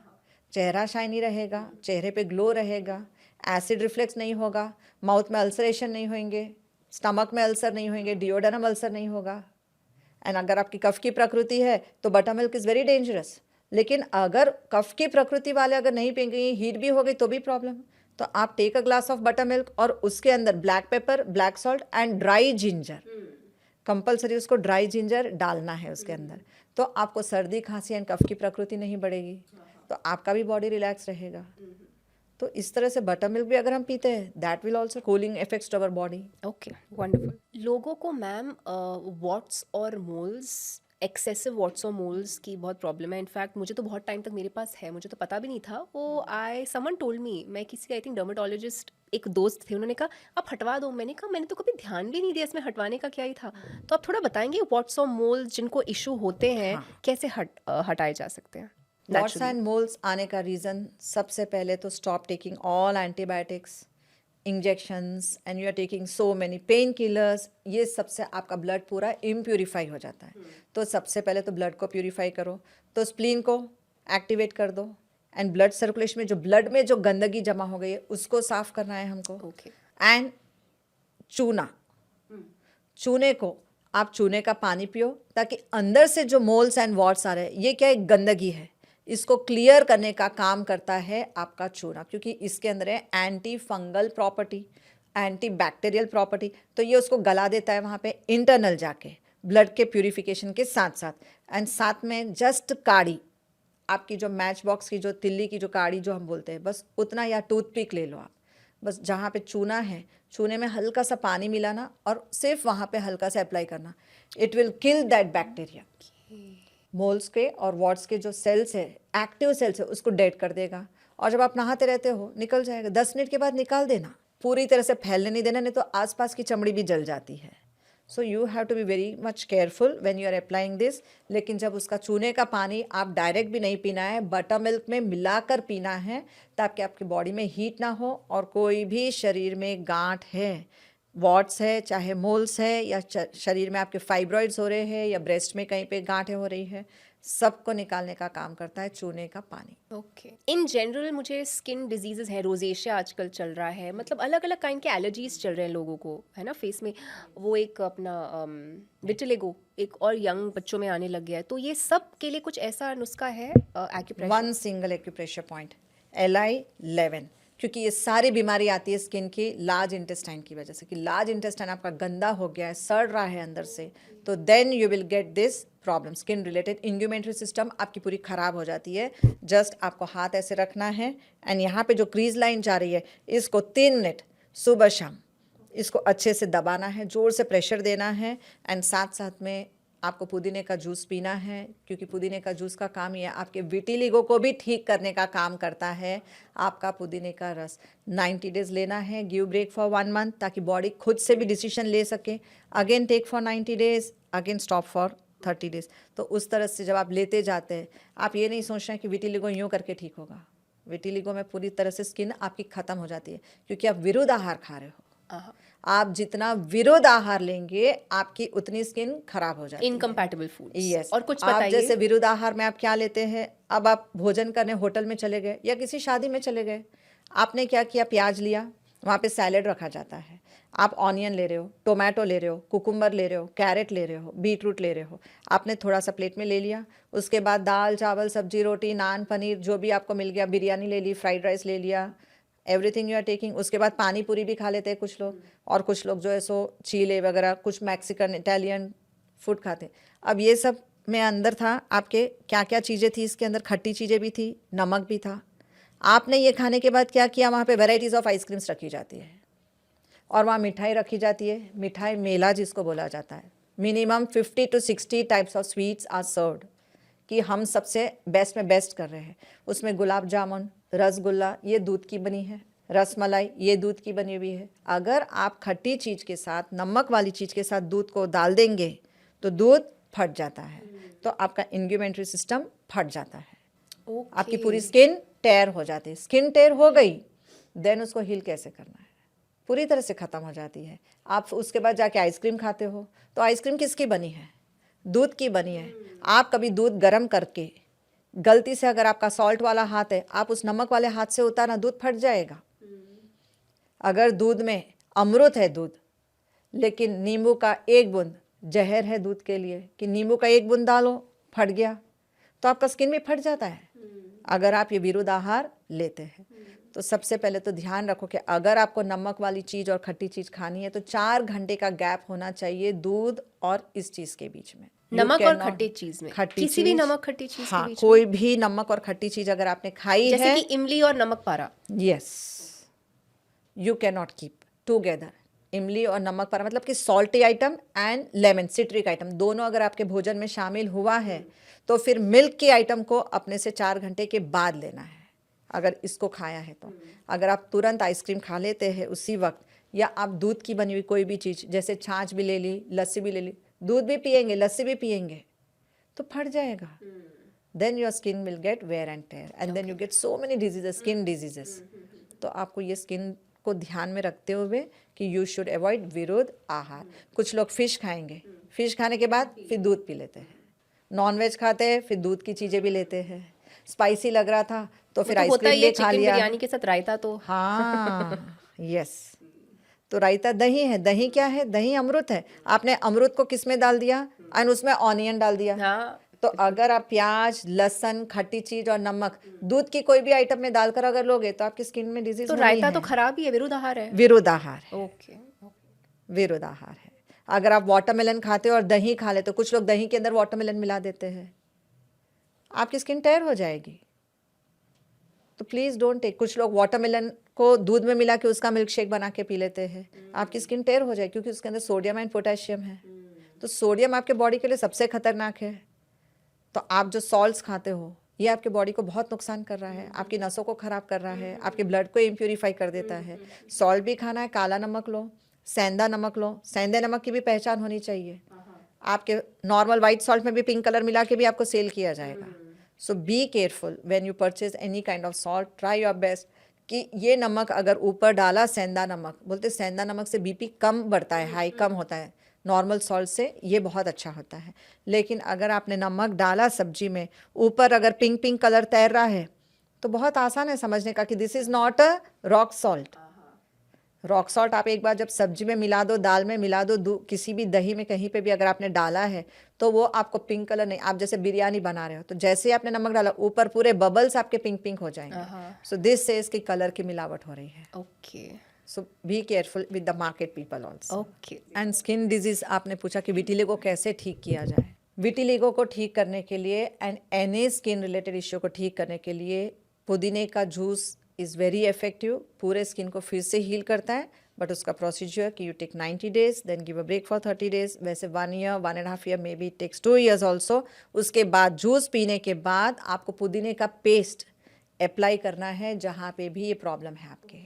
चेहरा शाइनी रहेगा, चेहरे पे ग्लो रहेगा, एसिड रिफ्लेक्स नहीं होगा, माउथ में अल्सरेशन नहीं होंगे, स्टमक में अल्सर नहीं होंगे, डिओडनम अल्सर नहीं होगा. एंड अगर आपकी कफ की प्रकृति है तो butter milk is very dangerous. लेकिन अगर कफ की प्रकृति वाले अगर नहीं पिएंगे, हीट भी हो गई तो भी प्रॉब्लम. तो आप take a glass of butter milk और उसके अंदर black pepper, black salt and dry ginger. Compulsory उसको ड्राई जिंजर डालना है उसके अंदर. तो आपको सर्दी, खांसी एंड कफ की प्रकृति नहीं बढ़ेगी, तो आपका भी बॉडी रिलैक्स रहेगा. तो इस तरह से बटर मिल्क भी अगर हम पीते हैं, that will also cooling effects to our body. Okay, wonderful. लोगों को मैम वॉट्स और मोल्स, एक्सेसिव वॉट्स और मोल्स की बहुत प्रॉब्लम है. इनफैक्ट मुझे तो बहुत टाइम तक मेरे पास है, मुझे तो पता भी नहीं था. वो समवन टोल्ड मी, मैं किसी आई थिंक डर्मेटोलॉजिस्ट, एक दोस्त थे, उन्होंने कहा आप हटवा दो. मैंने कहा मैंने तो कभी ध्यान भी नहीं दिया इसमें हटवाने का क्या ही था. तो आप थोड़ा बताएंगे वॉट्स और मोल्स जिनको इशू होते हैं कैसे हटाए जा सकते हैं. वॉट्स एंड मोल्स आने का रीज़न सबसे पहले तो stop taking all antibiotics, injections and you are taking so many pain killers. ये सबसे आपका ब्लड पूरा इम्प्यूरिफाई हो जाता है. तो सबसे पहले तो ब्लड को प्यूरिफाई करो. तो स्प्लीन को एक्टिवेट कर दो एंड ब्लड सर्कुलेशन में जो ब्लड में जो गंदगी जमा हो गई है उसको साफ करना है हमको. ओके. एंड चूना, चूने को आप चूने का पानी पियो ताकि अंदर से जो मोल्स एंड वॉट्स आ रहे हैं, ये क्या एक गंदगी है, इसको क्लियर करने का काम करता है आपका चूना. क्योंकि इसके अंदर है anti fungal property, anti bacterial property. तो ये उसको गला देता है वहाँ पे इंटरनल जाके ब्लड के प्यूरिफिकेशन के साथ साथ. एंड साथ में जस्ट काड़ी, आपकी जो मैच बॉक्स की जो तिल्ली की जो काड़ी जो हम बोलते हैं, बस उतना, या टूथपिक ले लो आप. बस जहाँ पे चूना है, चूने में हल्का सा पानी मिलाना और सिर्फ वहाँ पे हल्का सा अप्लाई करना. It will kill that bacteria. Moles के और वॉट्स के जो सेल्स है, एक्टिव सेल्स है, उसको डेड कर देगा. और जब आप नहाते रहते हो निकल जाएगा. 10 मिनट के बाद निकाल देना. पूरी तरह से फैलने नहीं देना, नहीं तो आसपास की चमड़ी भी जल जाती है. So you have to be very much careful when you are applying this. लेकिन जब उसका चूने का पानी आप डायरेक्ट भी नहीं पीना है, बटर मिल्क में मिलाकर पीना है ताकि आपकी बॉडी में हीट ना हो. और कोई भी शरीर में गांठ है, वॉट्स है, चाहे मोल्स है, या शरीर में आपके फाइब्रॉइड्स हो रहे हैं या ब्रेस्ट में कहीं पे गांठें हो रही है, सबको निकालने का काम करता है चूने का पानी. ओके. इन जनरल मुझे स्किन डिजीजेस हैं, रोजेशिया आजकल चल रहा है, मतलब अलग अलग काइंड के एलर्जीज चल रहे हैं लोगों को, है ना, फेस में. वो एक अपना विटिलिगो एक और यंग बच्चों में आने लग गया है. तो ये सब के लिए कुछ ऐसा नुस्खा है acupressure? One single acupressure point, LI11. क्योंकि ये सारी बीमारी आती है स्किन की लार्ज इंटेस्टाइन की वजह से. कि लार्ज इंटेस्टाइन आपका गंदा हो गया है, सड़ रहा है अंदर से, तो then you will get this problem. Skin related integumentary system आपकी पूरी ख़राब हो जाती है. जस्ट आपको हाथ ऐसे रखना है एंड यहाँ पे जो क्रीज लाइन जा रही है, इसको 3 मिनट सुबह शाम इसको अच्छे से दबाना है, जोर से प्रेशर देना है. एंड साथ साथ में आपको पुदीने का जूस पीना है, क्योंकि पुदीने का जूस का काम ये है, आपके विटिलिगो को भी ठीक करने का काम करता है आपका पुदीने का रस। 90 डेज लेना है, गिव ब्रेक फॉर 1 मंथ, ताकि बॉडी खुद से भी डिसीजन ले सके। Again take for 90 days, again stop for 30 days. तो उस तरह से जब आप लेते जाते हैं, आप ये नहीं सोच रहे हैं कि विटिलिगो यूँ करके ठीक होगा। विटिलिगो में पूरी तरह से स्किन आपकी ख़त्म हो जाती है, क्योंकि आप विरुद्ध आहार खा रहे हो। आप जितना विरुद्ध आहार लेंगे, आपकी उतनी स्किन खराब हो जाती है। Incompatible foods. यस। और कुछ आप बताइए। जैसे विरुद्ध आहार में आप क्या लेते हैं, अब आप भोजन करने होटल में चले गए या किसी शादी में चले गए, आपने क्या किया, प्याज लिया, वहाँ पे सैलेड रखा जाता है, आप ऑनियन ले रहे हो, टोमेटो ले रहे हो, कुकुम्बर ले रहे हो, कैरेट ले रहे हो, बीटरूट ले रहे हो, आपने थोड़ा सा प्लेट में ले लिया। उसके बाद दाल चावल सब्जी रोटी नान पनीर जो भी आपको मिल गया, बिरयानी ले ली, फ्राइड राइस ले लिया, एवरीथिंग यू आर टेकिंग। उसके बाद पानी पूरी भी खा लेते हैं कुछ लोग, और कुछ लोग जो है सो चीले वगैरह, कुछ मैक्सिकन इटालियन फूड खाते हैं। अब ये सब में अंदर था आपके क्या क्या चीज़ें थी, इसके अंदर खट्टी चीज़ें भी थी, नमक भी था। आपने ये खाने के बाद क्या किया, वहाँ पे वैराइटीज़ ऑफ आइसक्रीम्स रखी जाती है, और वहाँ मिठाई रखी जाती है, मिठाई मेला जिसको बोला जाता है। Minimum 50 to 60 types of sweets are served, कि हम सबसे बेस्ट में बेस्ट कर रहे हैं। उसमें गुलाब जामुन, रसगुल्ला, ये दूध की बनी है, रसमलाई ये दूध की बनी हुई है। अगर आप खट्टी चीज़ के साथ, नमक वाली चीज़ के साथ दूध को डाल देंगे तो दूध फट जाता है, तो आपका इन्ग्यूमेंट्री सिस्टम फट जाता है, आपकी पूरी स्किन टेयर हो जाती है। स्किन टेयर हो गई, देन उसको हील कैसे करना है, पूरी तरह से ख़त्म हो जाती है। आप उसके बाद जाके आइसक्रीम खाते हो, तो आइसक्रीम किसकी बनी है, दूध की बनी है। आप कभी दूध गर्म करके गलती से, अगर आपका सॉल्ट वाला हाथ है, आप उस नमक वाले हाथ से उतारना, दूध फट जाएगा। अगर दूध में अमृत है दूध, लेकिन नींबू का एक बूंद जहर है दूध के लिए, कि नींबू का एक बूंद डालो फट गया, तो आपका स्किन भी फट जाता है अगर आप ये विरुद्ध आहार लेते हैं। तो सबसे पहले तो ध्यान रखो कि अगर आपको नमक वाली चीज़ और खट्टी चीज़ खानी है, तो 4 घंटे का गैप होना चाहिए दूध और इस चीज़ के बीच में। नमक और खट्टी चीज में, किसी भी नमक खट्टी चीज के बीच में। कोई भी नमक और खट्टी चीज़ अगर आपने खाई है, जैसे कि इमली और नमक पारा। Yes, you can not keep together. इमली और नमक पारा मतलब कि salty item and lemon citric item दोनों अगर आपके भोजन में शामिल हुआ है, तो फिर मिल्क के आइटम को अपने से 4 घंटे के बाद लेना है, अगर इसको खाया है तो। अगर आप तुरंत आइसक्रीम खा लेते हैं उसी वक्त, या आप दूध की बनी हुई कोई भी चीज़, जैसे छाछ भी ले ली, लस्सी भी ले ली, दूध भी पिएंगे, लस्सी भी पिएंगे, तो फट जाएगा। Then your skin will get wear and tear, and then you get so many diseases, skin diseases. तो आपको ये स्किन को ध्यान में रखते हुए कि यू शुड अवॉइड विरुद्ध आहार। कुछ लोग फिश खाएंगे, फिश खाने के बाद फिर दूध पी लेते हैं, नॉनवेज खाते हैं फिर दूध की चीज़ें भी लेते हैं, स्पाइसी लग रहा था तो फिर आइसक्रीम भी खा लिया। बिरयानी के साथ रायता तो हाँ यस, तो रायता दही है, दही क्या है, दही अमृत है। आपने अमृत को किस में डाल दिया, एंड उसमें ऑनियन डाल दिया। हाँ। तो अगर आप प्याज, लहसुन, खट्टी चीज और नमक दूध की कोई भी आइटम में डालकर अगर लोगे, तो आपकी स्किन में डिजीज तो रायता तो खराब ही है, विरुद्ध आहार है। विरुद्ध आहार है, ओके, विरुद्ध आहार है। अगर आप वाटरमेलन खाते हो और दही खा लेते हो, कुछ लोग दही के अंदर वाटरमेलन मिला देते हैं, आपकी स्किन टेयर हो जाएगी। तो प्लीज़ डोंट टेक। कुछ लोग वाटरमेलन को दूध में मिला के उसका मिल्क शेक बना के पी लेते हैं, आपकी स्किन टेयर हो जाएगी, क्योंकि उसके अंदर सोडियम एंड पोटेशियम है। तो सोडियम आपके बॉडी के लिए सबसे खतरनाक है। तो आप जो सॉल्ट्स खाते हो, ये आपके बॉडी को बहुत नुकसान कर रहा है, आपकी नसों को ख़राब कर रहा है, आपके ब्लड को इम्प्यूरिफाई कर देता है। सॉल्ट भी खाना है, काला नमक लो, सेंधा नमक लो। सेंधे नमक की भी पहचान होनी चाहिए। आपके नॉर्मल वाइट सॉल्ट में भी पिंक कलर मिला के भी आपको सेल किया जाएगा। So be careful when you purchase any kind of salt. Try your best कि ये नमक अगर ऊपर डाला, सेंधा नमक बोलते, सेंधा नमक से बीपी कम बढ़ता है, हाई कम होता है, नॉर्मल सॉल्ट से ये बहुत अच्छा होता है। लेकिन अगर आपने नमक डाला सब्जी में, ऊपर अगर पिंक पिंक कलर तैर रहा है, तो बहुत आसान है समझने का कि this is not a rock salt. Rock salt आप एक बार जब सब्जी में मिला दो, दाल में मिला दो, किसी भी दही में कहीं पे भी अगर आपने डाला है, तो वो आपको पिंक कलर नहीं। आप जैसे बिरयानी बना रहे हो, तो जैसे ही आपने नमक डाला, ऊपर पूरे बबल्स आपके पिंक पिंक हो जाएंगे। सो दिस से इसकी कलर की मिलावट हो रही है। Okay, so be careful with the market people also. Okay. And skin disease आपने पूछा कि विटिलिगो कैसे ठीक किया जाए। विटिलिगो को ठीक करने के लिए and any skin related issue को ठीक करने के लिए पुदीने का जूस इज़ वेरी इफेक्टिव। पूरे स्किन को फिर से हील करता है, बट उसका प्रोसीजर कि you take 90 days, then give a break for 30 days, वैसे 1 year, 1.5 year, may be it takes 2 years also. उसके बाद जूस पीने के बाद आपको पुदीने का पेस्ट अप्लाई करना है जहाँ पे भी ये प्रॉब्लम है आपके,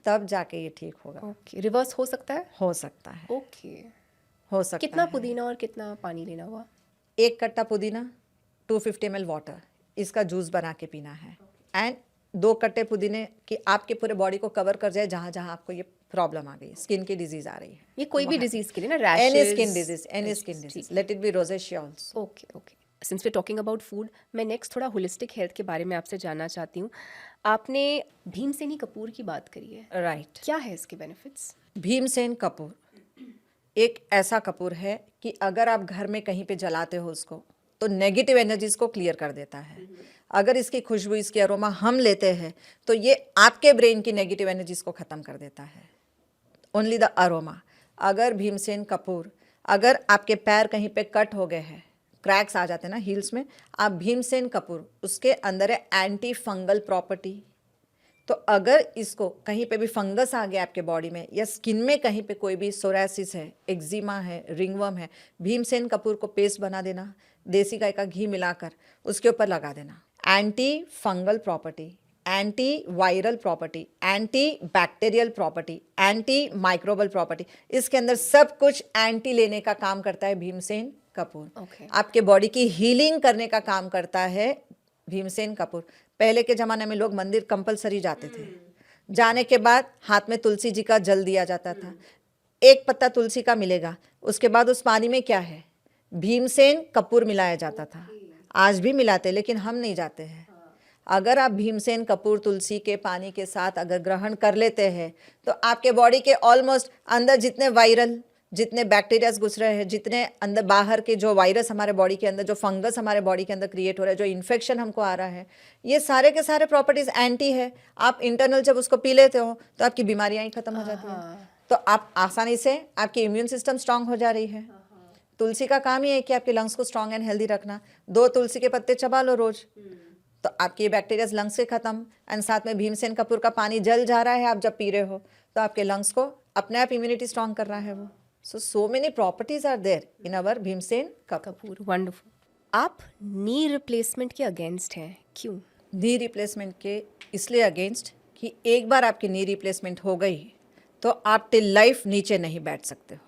तब जाके ये ठीक होगा। ओके, रिवर्स हो सकता है? हो सकता है, ओके, हो सकता कितना है। पुदीना और कितना पानी लेना हुआ? 1 कट्टा पुदीना, 250 ml वाटर, इसका जूस बना के पीना है। एंड 2 कट्टे पुदीने कि आपके पूरे बॉडी को कवर कर जाए जहाँ जहाँ आपको ये प्रॉब्लम आ गई, स्किन की डिजीज आ रही है। ये कोई भी डिजीज के लिए ना, any rashes? Skin disease, any skin disease, let it be rosacea also. Okay okay, since we talking about food, मैं नेक्स्ट थोड़ा होलिस्टिक हेल्थ के बारे में आपसे जानना चाहती हूँ। आपने भीमसेनी कपूर की बात करी है, राइट। क्या है इसके बेनिफिट्स? भीमसेन कपूर एक ऐसा कपूर है कि अगर आप घर में कहीं पे जलाते हो उसको तो नेगेटिव एनर्जीज को क्लियर कर देता है। अगर इसकी खुशबू, इसकी अरोमा हम लेते हैं तो ये आपके ब्रेन की नेगेटिव एनर्जीज को ख़त्म कर देता है। Only the aroma. अगर भीमसेन कपूर, अगर आपके पैर कहीं पे कट हो गए हैं, क्रैक्स आ जाते हैं ना हील्स में, आप भीमसेन कपूर, उसके अंदर है एंटी फंगल प्रॉपर्टी। तो अगर इसको कहीं पे भी फंगस आ गया आपके बॉडी में, या स्किन में कहीं पे कोई भी सोरासिस है, एक्जिमा है, रिंगवर्म है, भीमसेन कपूर को पेस्ट बना देना, देसी गाय का घी मिलाकर उसके ऊपर लगा देना। Anti fungal property, anti viral property, anti bacterial property, anti microbial property, इसके अंदर सब कुछ एंटी लेने का काम करता है भीमसेन कपूर। Okay. आपके बॉडी की हीलिंग करने का काम करता है भीमसेन कपूर। पहले के ज़माने में लोग मंदिर कंपलसरी जाते थे, जाने के बाद हाथ में तुलसी जी का जल दिया जाता था, 1 पत्ता तुलसी का मिलेगा, उसके बाद उस पानी में क्या है, भीमसेन कपूर मिलाया जाता था। आज भी मिलाते, लेकिन हम नहीं जाते हैं। अगर आप भीमसेन कपूर तुलसी के पानी के साथ अगर ग्रहण कर लेते हैं तो आपके बॉडी के ऑलमोस्ट अंदर जितने वायरल, जितने बैक्टीरियाज घुस रहे हैं, जितने अंदर बाहर के जो वायरस हमारे बॉडी के अंदर, जो फंगस हमारे बॉडी के अंदर क्रिएट हो रहा है, जो इन्फेक्शन हमको आ रहा है, ये सारे के सारे प्रॉपर्टीज एंटी है। आप इंटरनल जब उसको पी लेते हो तो आपकी बीमारियां ही खत्म हो जाती हैं। तो आप आसानी से, आपकी इम्यून सिस्टम स्ट्रांग हो जा रही है। तुलसी का काम ही है कि आपके लंग्स को स्ट्रांग एंड हेल्दी रखना। 2 तुलसी के पत्ते चबा लो रोज, तो आपके बैक्टीरिया लंग्स से खत्म। एंड साथ में भीमसेन कपूर का पानी जल जा रहा है, आप जब पी रहे हो तो आपके लंग्स को अपने आप इम्यूनिटी स्ट्रांग कर रहा है वो। So many properties are there in our Bhimsen Kapoor. Kapoor, wonderful. आप नी रिप्लेसमेंट के अगेंस्ट हैं, क्यों? नी रिप्लेसमेंट के इसलिए अगेंस्ट कि एक बार आपकी नी रिप्लेसमेंट हो गई तो आप टिल लाइफ नीचे नहीं बैठ सकते हो।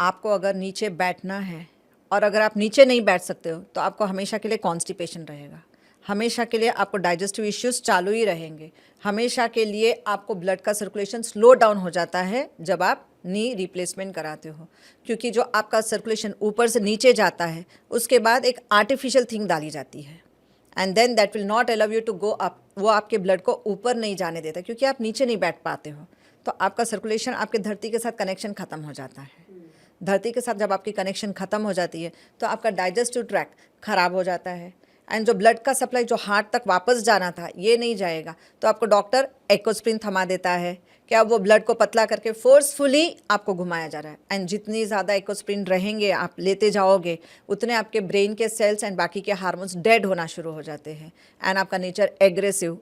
आपको अगर नीचे बैठना है, और अगर आप नीचे नहीं बैठ सकते हो तो आपको हमेशा के लिए कॉन्स्टिपेशन रहेगा, हमेशा के लिए आपको डाइजेस्टिव इश्यूज चालू ही रहेंगे, हमेशा के लिए आपको ब्लड का सर्कुलेशन स्लो डाउन हो जाता है जब आप नी रिप्लेसमेंट कराते हो। क्योंकि जो आपका सर्कुलेशन ऊपर से नीचे जाता है, उसके बाद एक आर्टिफिशियल थिंग डाली जाती है, and then that will not allow you to go up. वो आपके ब्लड को ऊपर नहीं जाने देता क्योंकि आप नीचे नहीं बैठ पाते हो। तो आपका सर्कुलेशन, आपके धरती के साथ कनेक्शन ख़त्म हो जाता है। धरती के साथ जब आपकी कनेक्शन ख़त्म हो जाती है तो आपका डाइजेस्टिव ट्रैक्ट ख़राब हो जाता है, एंड जो ब्लड का सप्लाई जो हार्ट तक वापस जाना था ये नहीं जाएगा। तो आपको डॉक्टर एक्कोस्प्रिन थमा देता है कि अब वो ब्लड को पतला करके फोर्सफुली आपको घुमाया जा रहा है। एंड जितनी ज़्यादा एक्कोस्प्रिन रहेंगे, आप लेते जाओगे, उतने आपके ब्रेन के सेल्स एंड बाकी के हार्मोन्स डेड होना शुरू हो जाते हैं, एंड आपका नेचर एग्रेसिव,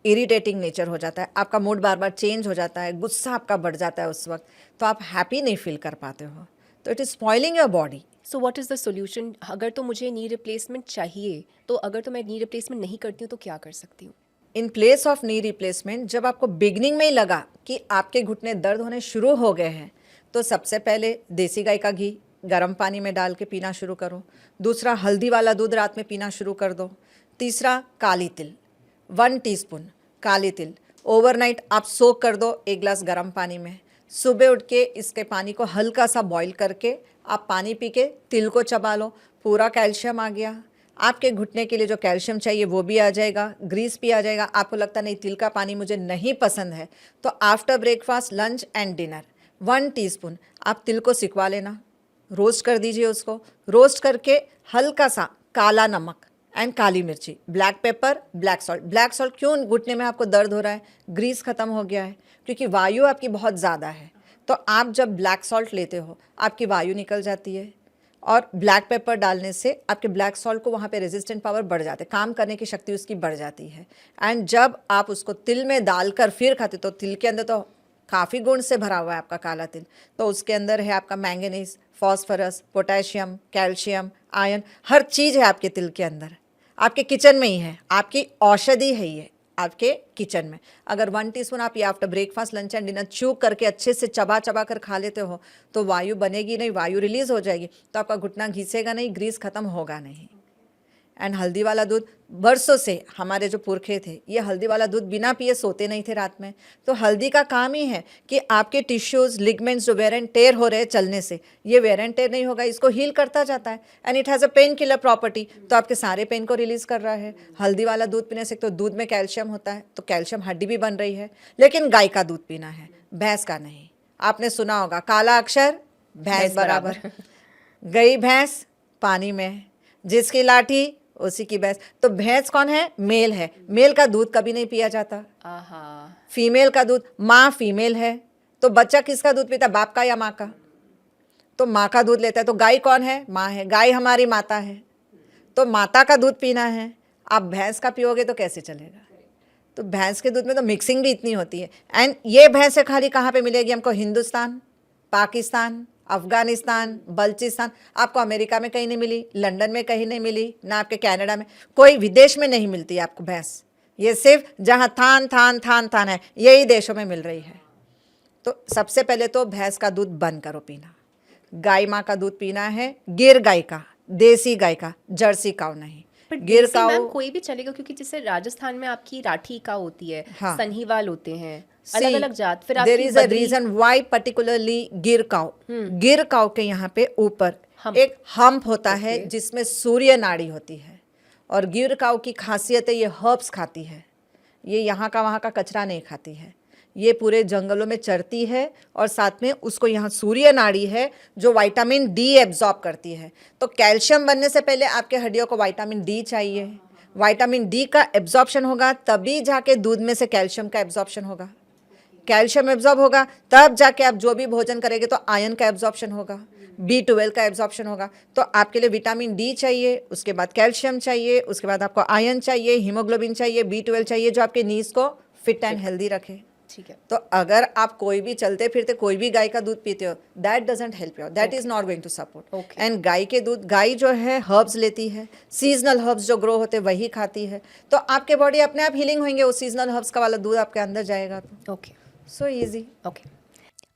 इरिटेटिंग नेचर हो जाता है, आपका मूड बार बार चेंज हो जाता है, गुस्सा आपका बढ़ जाता है उस वक्त, तो आप हैप्पी नहीं फील कर पाते हो। तो it is spoiling your body. So what is the solution? अगर तो मुझे नी रिप्लेसमेंट चाहिए, तो अगर तो मैं नी रिप्लेसमेंट नहीं करती हूँ तो क्या कर सकती हूँ? In place of knee replacement, जब आपको बिगनिंग में ही लगा कि आपके घुटने दर्द होने शुरू हो गए हैं, तो सबसे पहले देसी गाय का घी गर्म पानी में डाल के पीना शुरू करो। दूसरा, हल्दी वाला दूध रात में पीना शुरू कर दो। तीसरा, काली तिल, 1 टीस्पून काली तिल ओवरनाइट आप सोक कर दो 1 गिलास गर्म पानी में। सुबह उठ के इसके पानी को हल्का सा बॉईल करके आप पानी पी के तिल को चबा लो, पूरा कैल्शियम आ गया। आपके घुटने के लिए जो कैल्शियम चाहिए वो भी आ जाएगा, ग्रीस भी आ जाएगा। आपको लगता नहीं तिल का पानी मुझे नहीं पसंद है, तो after breakfast, lunch and dinner 1 teaspoon आप तिल को सिकवा लेना, रोस्ट कर दीजिए उसको। रोस्ट करके हल्का सा काला नमक एंड काली मिर्ची, black pepper, black salt. Black salt क्यों? घुटने में आपको दर्द हो रहा है, ग्रीस खत्म हो गया है, क्योंकि वायु आपकी बहुत ज़्यादा है। तो आप जब ब्लैक सॉल्ट लेते हो आपकी वायु निकल जाती है, और ब्लैक पेपर डालने से आपके ब्लैक सॉल्ट को वहाँ पे रेजिस्टेंट पावर बढ़ जाते हैं, काम करने की शक्ति उसकी बढ़ जाती है। एंड जब आप उसको तिल में डालकर फिर खाते, तो तिल के अंदर तो काफ़ी गुण से भरा हुआ है आपका काला तिल। तो उसके अंदर है आपका manganese, phosphorus, potassium, calcium, iron, हर चीज़ है आपके तिल के अंदर। आपके किचन में ही है, आपकी औषधि है ये आपके किचन में। अगर 1 टीस्पून आप ये after breakfast, lunch and dinner chew करके अच्छे से चबा चबा कर खा लेते हो तो वायु बनेगी नहीं, वायु रिलीज हो जाएगी, तो आपका घुटना घिसेगा नहीं, ग्रीस खत्म होगा नहीं। एंड हल्दी वाला दूध, बरसों से हमारे जो पुरखे थे ये हल्दी वाला दूध बिना पिए सोते नहीं थे रात में। तो हल्दी का काम ही है कि आपके टिश्यूज़, लिगमेंट्स जो वेर एंड टेयर हो रहे हैं चलने से, ये वेर एंड टेयर नहीं होगा, इसको हील करता जाता है। And it has a pain killer property, तो आपके सारे पेन को रिलीज़ कर रहा है। हल्दी वाला दूध पीने से तो दूध में कैल्शियम होता है, तो कैल्शियम हड्डी भी बन रही है। लेकिन गाय का दूध पीना है, भैंस का नहीं। आपने सुना होगा काला अक्षर भैंस बराबर। गई भैंस पानी में, जिसकी लाठी उसी की भैंस। तो भैंस कौन है? मेल है। मेल का दूध कभी नहीं पिया जाता। फीमेल का दूध, माँ फीमेल है तो बच्चा किसका दूध पीता? बाप का या माँ का? तो माँ का दूध लेता है। तो गाय कौन है? माँ है। गाय हमारी माता है, तो माता का दूध पीना है। आप भैंस का पियोगे तो कैसे चलेगा? तो भैंस के दूध में तो मिक्सिंग भी इतनी होती है। एंड ये भैंस खाली कहाँ पे मिलेगी हमको? हिंदुस्तान, पाकिस्तान, अफगानिस्तान, बल्चिस्तान। आपको अमेरिका में कहीं नहीं मिली, लंदन में कहीं नहीं मिली, ना आपके कनाडा में, कोई विदेश में नहीं मिलती आपको भैंस। ये सिर्फ जहाँ थान थान थान थान है यही देशों में मिल रही है। तो सबसे पहले तो भैंस का दूध बंद करो पीना। गाय माँ का दूध पीना है, गिर गाय का, देसी गाय का, जर्सी काऊ नहीं। गिर काऊ मैम कोई भी चलेगा, क्योंकि जैसे राजस्थान में आपकी राठी काऊ होती है, हाँ। सनहीवाल होते हैं, अलग अलग जात। फिर देयर आपकी is a reason why particularly Gir cow. गिर काऊ के यहाँ पे ऊपर एक हम्प होता है जिसमें सूर्य नाड़ी होती है। और गिर काऊ की खासियत है ये हर्ब्स खाती है, ये यहाँ का वहाँ का कचरा नहीं खाती है। ये पूरे जंगलों में चरती है और साथ में उसको यहाँ सूर्य नाड़ी है जो विटामिन डी एब्जॉर्ब करती है। तो कैल्शियम बनने से पहले आपके हड्डियों को विटामिन डी चाहिए। विटामिन डी का एब्जॉर्प्शन होगा तभी जाके दूध में से कैल्शियम का एब्जॉर्प्शन होगा। कैल्शियम एब्जॉर्ब होगा तब जाके आप जो भी भोजन करेंगे तो आयरन का एब्जॉर्प्शन होगा, B12 का एब्जॉर्प्शन होगा। तो आपके लिए विटामिन डी चाहिए, उसके बाद कैल्शियम चाहिए, उसके बाद आपको आयरन चाहिए, हीमोग्लोबिन चाहिए, B12 चाहिए जो आपके नीज को फिट एंड हेल्दी रखे। ठीक है। तो अगर आप कोई भी चलते फिरते कोई भी गाय का दूध पीते हो, that doesn't help you, that is not going to support. And गाय के दूध, गाय जो है हर्ब्स लेती है, सीजनल हर्ब्स जो ग्रो होते हैं वही खाती है, तो आपके बॉडी अपने आप हीलिंग होंगे, वो सीजनल हर्ब्स का वाला दूध आपके अंदर जाएगा। तो ओके, सो इजी। ओके।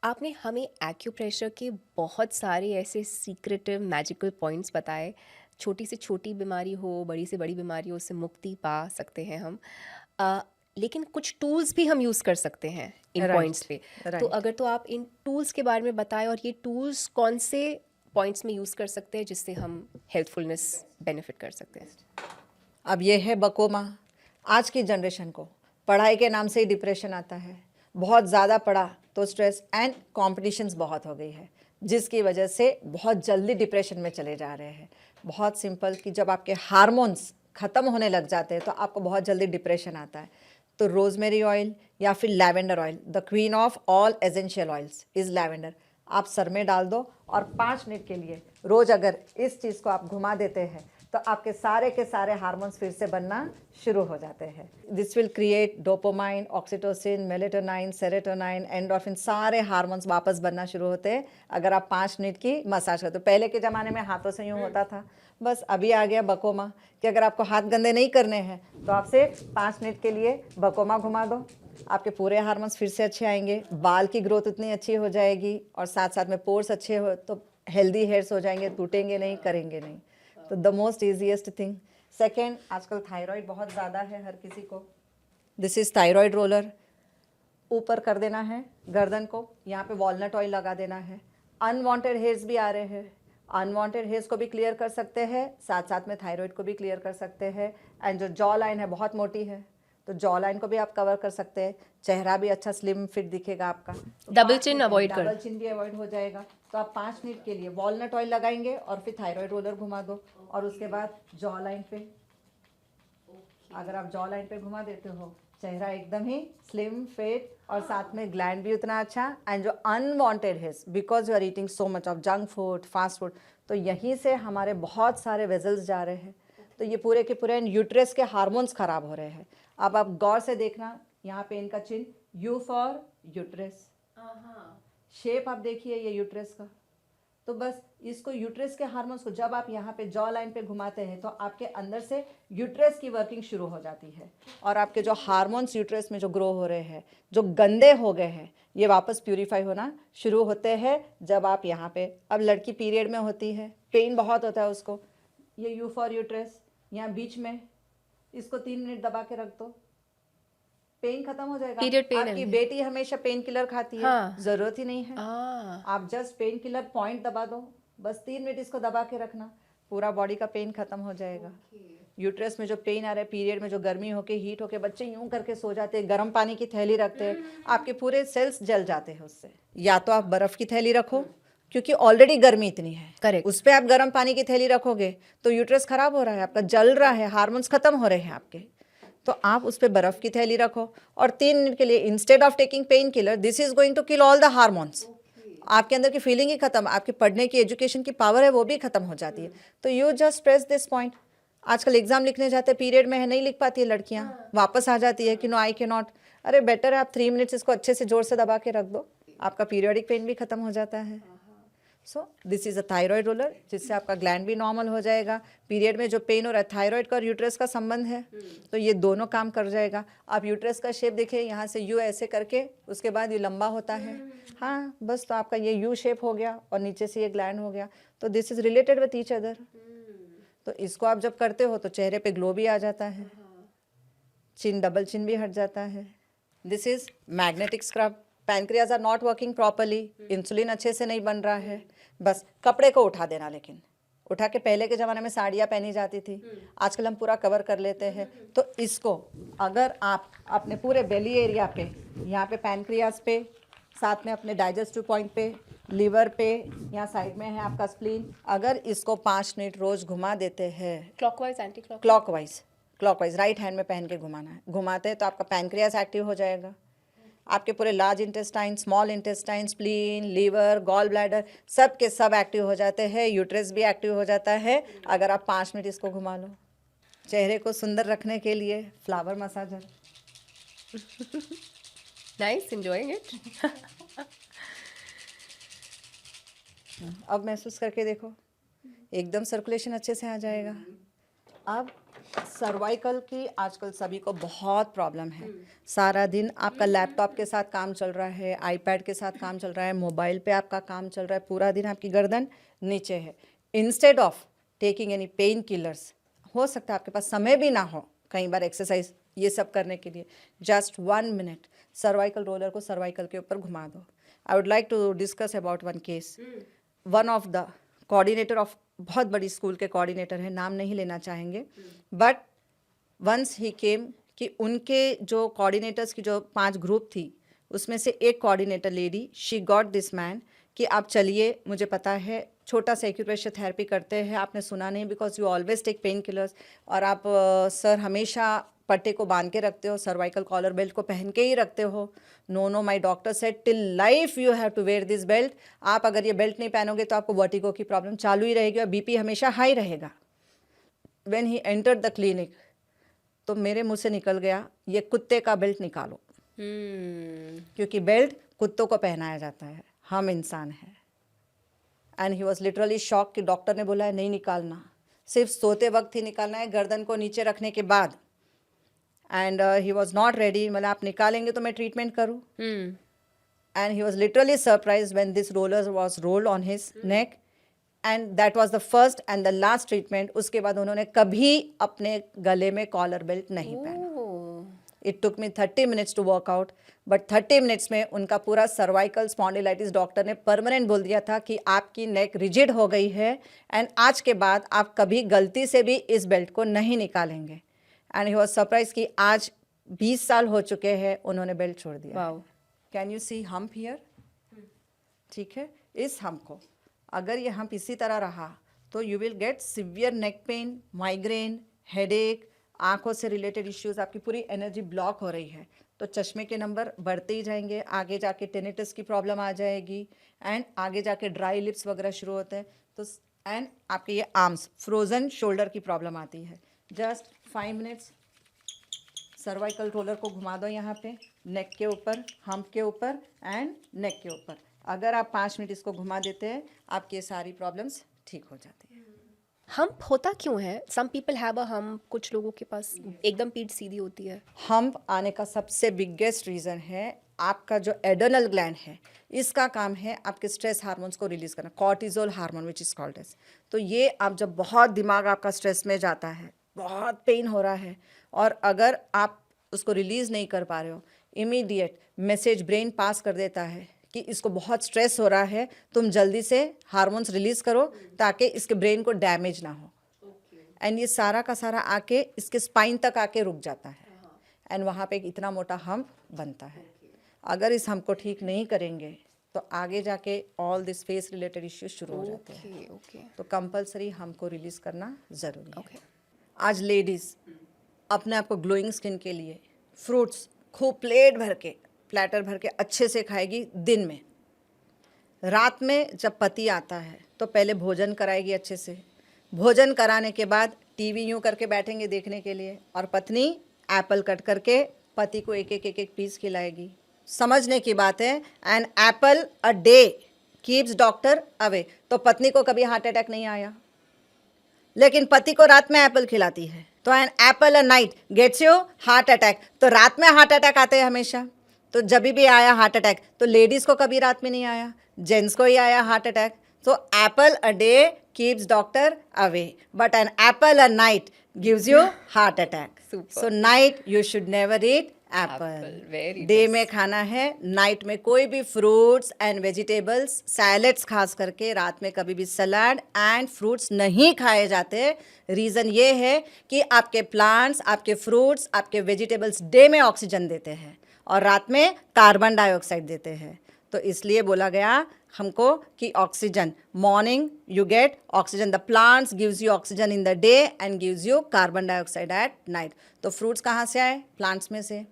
आपने हमें एक्यूप्रेशर के बहुत सारे ऐसे सीक्रेटिव मैजिकल पॉइंट्स बताए। छोटी से छोटी बीमारी हो, बड़ी से बड़ी बीमारी हो, उससे मुक्ति पा सकते हैं हम। लेकिन कुछ टूल्स भी हम यूज़ कर सकते हैं इन Right, पॉइंट्स पे। right. तो अगर तो आप इन टूल्स के बारे में बताएं, और ये टूल्स कौन से पॉइंट्स में यूज़ कर सकते हैं जिससे हम हेल्थफुलनेस बेनिफिट कर सकते हैं। अब ये है बकोमा। आज की जनरेशन को पढ़ाई के नाम से ही डिप्रेशन आता है, बहुत ज़्यादा पढ़ा तो स्ट्रेस एंड कॉम्पिटिशन्स बहुत हो गई है, जिसकी वजह से बहुत जल्दी डिप्रेशन में चले जा रहे हैं। बहुत सिंपल कि जब आपके हार्मोन्स ख़त्म होने लग जाते हैं तो आपको बहुत जल्दी डिप्रेशन आता है। तो रोजमेरी ऑयल या फिर lavender oil, the queen of all essential oils is lavender, आप सर में डाल दो और 5 मिनट के लिए रोज़ अगर इस चीज़ को आप घुमा देते हैं तो आपके सारे के सारे हार्मोन्स फिर से बनना शुरू हो जाते हैं। This will create dopamine, oxytocin, melatonin, serotonin, endorphin, सारे हार्मोन्स वापस बनना शुरू होते हैं अगर आप 5 मिनट की मसाज करते हो। पहले के ज़माने में हाथों से यूँ होता था, बस अभी आ गया बकोमा कि अगर आपको हाथ गंदे नहीं करने हैं तो आपसे 5 मिनट के लिए बकोमा घुमा दो, आपके पूरे हार्मोन्स फिर से अच्छे आएंगे, बाल की ग्रोथ उतनी अच्छी हो जाएगी और साथ साथ में पोर्स अच्छे हो तो हेल्दी हेयर्स हो जाएंगे, टूटेंगे नहीं, करेंगे नहीं। तो the most easiest thing. Second, आजकल थायराइड बहुत ज़्यादा है हर किसी को। This is thyroid roller. ऊपर कर देना है गर्दन को, यहाँ पे वॉलनट ऑयल लगा देना है। अनवांटेड हेयर्स भी आ रहे हैं, अनवांटेड हेयर्स को भी क्लियर कर सकते हैं, साथ साथ में थायराइड को भी क्लियर कर सकते हैं। एंड जो जॉ लाइन है बहुत मोटी है तो जॉ लाइन को भी आप कवर कर सकते हैं, चेहरा भी अच्छा स्लिम फिट दिखेगा आपका। तो डबल चिन अवॉइड कर, डबल चिन भी अवॉइड हो जाएगा। तो आप 5 मिनट के लिए वॉलनट ऑयल लगाएंगे और फिर थायराइड रोलर घुमा दो और उसके बाद जॉ लाइन पे, अगर आप जॉ लाइन पे घुमा देते हो चेहरा एकदम ही स्लिम फिट और साथ में ग्लैंड भी उतना अच्छा। एंड जो unwanted hairs, because you are eating so much of junk food, fast food, तो यहीं से हमारे बहुत सारे वेजल्स जा रहे हैं, तो ये पूरे के पूरे यूट्रस के हार्मोन्स खराब हो रहे हैं। अब आप गौर से देखना, यहाँ पे इनका चिन्ह, यू फॉर यूट्रस, शेप आप देखिए ये यूट्रस का, तो बस इसको यूट्रस के हार्मोन्स को जब आप यहाँ पे जॉ लाइन पे घुमाते हैं तो आपके अंदर से यूट्रस की वर्किंग शुरू हो जाती है और आपके जो हार्मोन्स यूट्रस में जो ग्रो हो रहे हैं, जो गंदे हो गए हैं, ये वापस प्यूरिफाई होना शुरू होते हैं जब आप यहाँ पे, अब लड़की पीरियड में होती है, पेन बहुत होता है उसको, ये यू फॉर यूट्रस यहाँ बीच में, इसको 3 मिनट दबा के रख दो, पेन खत्म हो जाएगा। Period pain आपकी है। बेटी हमेशा पेन किलर खाती है, हाँ। जरूरत ही नहीं है, हाँ आप जस्ट पेन किलर पॉइंट दबा दो, बस 3 मिनट इसको दबा के रखना, पूरा बॉडी का पेन खत्म हो जाएगा। यूट्रस में जो पेन आ रहा है, पीरियड में जो गर्मी होके हीट होके बच्चे यूं करके सो जाते हैं, गर्म पानी की थैली रखते हैं, आपके पूरे सेल्स जल जाते हैं उससे। या तो आप बर्फ की थैली रखो क्योंकि ऑलरेडी गर्मी इतनी है, Correct. उस पर आप गर्म पानी की थैली रखोगे तो यूट्रस खराब हो रहा है, आपका जल रहा है, हार्मोन्स खत्म हो रहे हैं आपके, तो आप उस पर बर्फ की थैली रखो और 3 मिनट के लिए instead of taking pain killer, this is going to kill all the hormones. आपके अंदर की फीलिंग ही खत्म, आपके पढ़ने की एजुकेशन की पावर है वो भी खत्म हो जाती है। तो you just press this point. आजकल एग्जाम लिखने जाते हैं, पीरियड में है, नहीं लिख पाती है लड़कियां, वापस आ जाती है कि नो आई के नॉट, अरे बेटर है आप 3 मिनट्स इसको अच्छे से जोर से दबा के रख दो, आपका पीरियडिक पेन भी खत्म हो जाता है। सो this is a thyroid roller, जिससे आपका ग्लैंड भी नॉर्मल हो जाएगा। पीरियड में जो पेन हो रहा है, थायराइड का और यूट्रस का संबंध है, तो ये दोनों काम कर जाएगा। आप यूट्रस का शेप देखिए, यहाँ से यू ऐसे करके उसके बाद ये लंबा होता है, हाँ बस, तो आपका ये यू शेप हो गया और नीचे से ये ग्लैंड हो गया, तो this is related with each other. तो इसको आप जब करते हो तो चेहरे पे ग्लो भी आ जाता है, चिन, डबल चिन भी हट जाता है। This is magnetic scrub. Pancreas are not working properly, insulin अच्छे से नहीं बन रहा है, बस कपड़े को उठा देना, लेकिन उठा के, पहले के ज़माने में साड़ियाँ पहनी जाती थी, आजकल हम पूरा कवर कर लेते हैं। तो इसको अगर आप अपने पूरे बेली एरिया पे, यहाँ पे पैनक्रियाज पे, साथ में अपने डाइजेस्टिव पॉइंट पे, लीवर पे, यहाँ साइड में है आपका स्प्लीन, अगर इसको 5 मिनट रोज घुमा देते हैं, clockwise anti clockwise right hand में पहन के घुमाना है, घुमाते हैं तो आपका पैनक्रियाज एक्टिव हो जाएगा, आपके पूरे large intestine, small intestine, spleen, liver, gall bladder, सब के सब एक्टिव हो जाते हैं, यूट्रस भी एक्टिव हो जाता है अगर आप 5 मिनट इसको घुमा लो। चेहरे को सुंदर रखने के लिए flower massager. Nice, enjoying it. अब महसूस करके देखो, एकदम सर्कुलेशन अच्छे से आ जाएगा। अब सर्वाइकल की आजकल सभी को बहुत प्रॉब्लम है, सारा दिन आपका लैपटॉप के साथ काम चल रहा है, आईपैड के साथ काम चल रहा है, मोबाइल पे आपका काम चल रहा है, पूरा दिन आपकी गर्दन नीचे है। Instead of taking any pain killers, हो सकता है आपके पास समय भी ना हो कई बार एक्सरसाइज ये सब करने के लिए, जस्ट 1 मिनट सर्वाइकल रोलर को सर्वाइकल के ऊपर घुमा दो। I would like to discuss about one case. One of the coordinator of, बहुत बड़ी स्कूल के कोऑर्डिनेटर हैं, नाम नहीं लेना चाहेंगे, बट वंस ही केम कि उनके जो कोऑर्डिनेटर्स की जो 5 ग्रुप थी, उसमें से एक coordinator lady, she got this man कि आप चलिए, मुझे पता है छोटा सा एक्यूप्रेशर थेरेपी करते हैं, आपने सुना नहीं, because you always take pain killers, और आप सर हमेशा पट्टे को बांध के रखते हो, सर्वाइकल कॉलर बेल्ट को पहन के ही रखते हो। No my doctor said till life you have to wear this belt. आप अगर ये बेल्ट नहीं पहनोगे तो आपको वर्टिगो की प्रॉब्लम चालू ही रहेगी और बीपी हमेशा हाई रहेगा। When he entered the clinic, तो मेरे मुंह से निकल गया, ये कुत्ते का बेल्ट निकालो, क्योंकि बेल्ट कुत्तों को पहनाया जाता है, हम इंसान हैं। And he was literally shock कि डॉक्टर ने बोला है नहीं निकालना, सिर्फ सोते वक्त ही निकालना है, गर्दन को नीचे रखने के बाद। And he was not ready, मतलब आप निकालेंगे तो मैं ट्रीटमेंट करूँ। And he was literally surprise when this roller was rolled on his neck, and that was the first and the last treatment. उसके बाद उन्होंने कभी अपने गले में कॉलर बेल्ट नहीं पहना। It took me 30 minutes to work out, but 30 minutes में उनका पूरा सर्वाइकल स्पॉन्डिलाइटिस डॉक्टर ने परमानेंट बोल दिया था कि आपकी नेक रिजिड हो गई है, एंड आज के बाद आप कभी गलती से भी इस बेल्ट को नहीं निकालेंगे। एंड ही वॉज सरप्राइज कि आज 20 साल हो चुके हैं, उन्होंने बेल्ट छोड़ दिया। Can you see hump here? ठीक है, इस हम्प को अगर ये हम्प इसी तरह रहा तो you will gate severe neck pain, migraine, headache, आंखों से रिलेटेड इश्यूज, आपकी एनर्जी एनर्जी ब्लॉक हो रही है तो चश्मे के नंबर बढ़ते ही जाएंगे, आगे जाके टेनिटस की प्रॉब्लम आ जाएगी, एंड आगे जाके ड्राई लिप्स वगैरह शुरू होते हैं। तो एंड आपके ये आर्म्स, फ्रोजन शोल्डर की प्रॉब्लम आती है। जस्ट 5 मिनट्स सर्वाइकल रोलर को घुमा दो यहाँ पे, नेक के ऊपर, हम्प के ऊपर एंड नेक के ऊपर। अगर आप 5 मिनट इसको घुमा देते हैं, आपकी ये सारी प्रॉब्लम्स ठीक हो जाती है। हम्प होता क्यों है? Some people have a hump, कुछ लोगों के पास एकदम पीठ सीधी होती है। हम्प आने का सबसे बिगेस्ट रीज़न है आपका जो एड्रेनल ग्लैंड है, इसका काम है आपके स्ट्रेस हार्मोन्स को रिलीज करना, cortisol hormone which is called as. तो ये आप जब बहुत दिमाग आपका स्ट्रेस में जाता है, बहुत पेन हो रहा है, और अगर आप उसको रिलीज़ नहीं कर पा रहे हो, इमीडिएट मैसेज ब्रेन पास कर देता है कि इसको बहुत स्ट्रेस हो रहा है, तुम जल्दी से हार्मोन्स रिलीज़ करो ताकि इसके ब्रेन को डैमेज ना हो। एंड ये सारा का सारा आके इसके स्पाइन तक आके रुक जाता है, एंड वहाँ पे एक इतना मोटा हम्प बनता है। अगर इस हम्प को ठीक नहीं करेंगे तो आगे जाके all this face related issues शुरू हो जाते हैं। ओके। तो कंपलसरी हम्प को रिलीज करना ज़रूरी है। आज लेडीज़ अपने आप को ग्लोइंग स्किन के लिए फ्रूट्स खूब प्लेटर भर के अच्छे से खाएगी दिन में। रात में जब पति आता है तो पहले भोजन कराएगी अच्छे से, भोजन कराने के बाद टीवी यूं करके बैठेंगे देखने के लिए, और पत्नी एप्पल कट करके पति को एक एक पीस खिलाएगी। समझने की बात है, an apple a day keeps doctor away. तो पत्नी को कभी हार्ट अटैक नहीं आया, लेकिन पति को रात में एप्पल खिलाती है, तो an apple a night gets you heart attack. तो रात में हार्ट अटैक आते हैं हमेशा। तो जब भी आया हार्ट अटैक तो लेडीज़ को कभी रात में नहीं आया, जेंट्स को ही आया हार्ट अटैक। तो apple a day keeps doctor away, but an apple a night gives you heart attack. So night you should never eat apple. very day में खाना है, नाइट में कोई भी फ्रूट्स एंड वेजिटेबल्स, सैलेड्स खास करके, रात में कभी भी सलाद एंड फ्रूट्स नहीं खाए जाते। रीज़न ये है कि आपके प्लांट्स, आपके फ्रूट्स, आपके वेजिटेबल्स डे में ऑक्सीजन देते हैं और रात में कार्बन डाइऑक्साइड देते हैं। तो इसलिए बोला गया हमको कि oxygen, morning you get oxygen, the plants gives you oxygen in the day and gives you carbon dioxide at night. तो फ्रूट्स कहाँ से आए? प्लांट्स में से।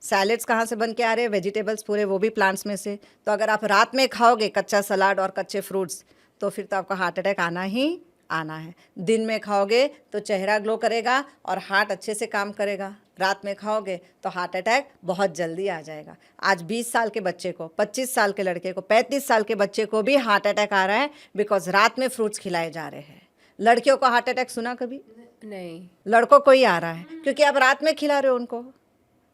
सैलेड्स कहाँ से बन के आ रहे हैं? वेजिटेबल्स पूरे, वो भी प्लांट्स में से। तो अगर आप रात में खाओगे कच्चा सलाद और कच्चे फ्रूट्स तो फिर तो आपका हार्ट अटैक आना ही आना है। दिन में खाओगे तो चेहरा ग्लो करेगा और हार्ट अच्छे से काम करेगा। रात में खाओगे तो हार्ट अटैक बहुत जल्दी आ जाएगा। आज 20 साल के बच्चे को, 25 साल के लड़के को, 35 साल के बच्चे को भी हार्ट अटैक आ रहा है बिकॉज रात में फ्रूट्स खिलाए जा रहे हैं। लड़कियों को हार्ट अटैक सुना कभी? नहीं। लड़कों को ही आ रहा है क्योंकि आप रात में खिला रहे हो उनको।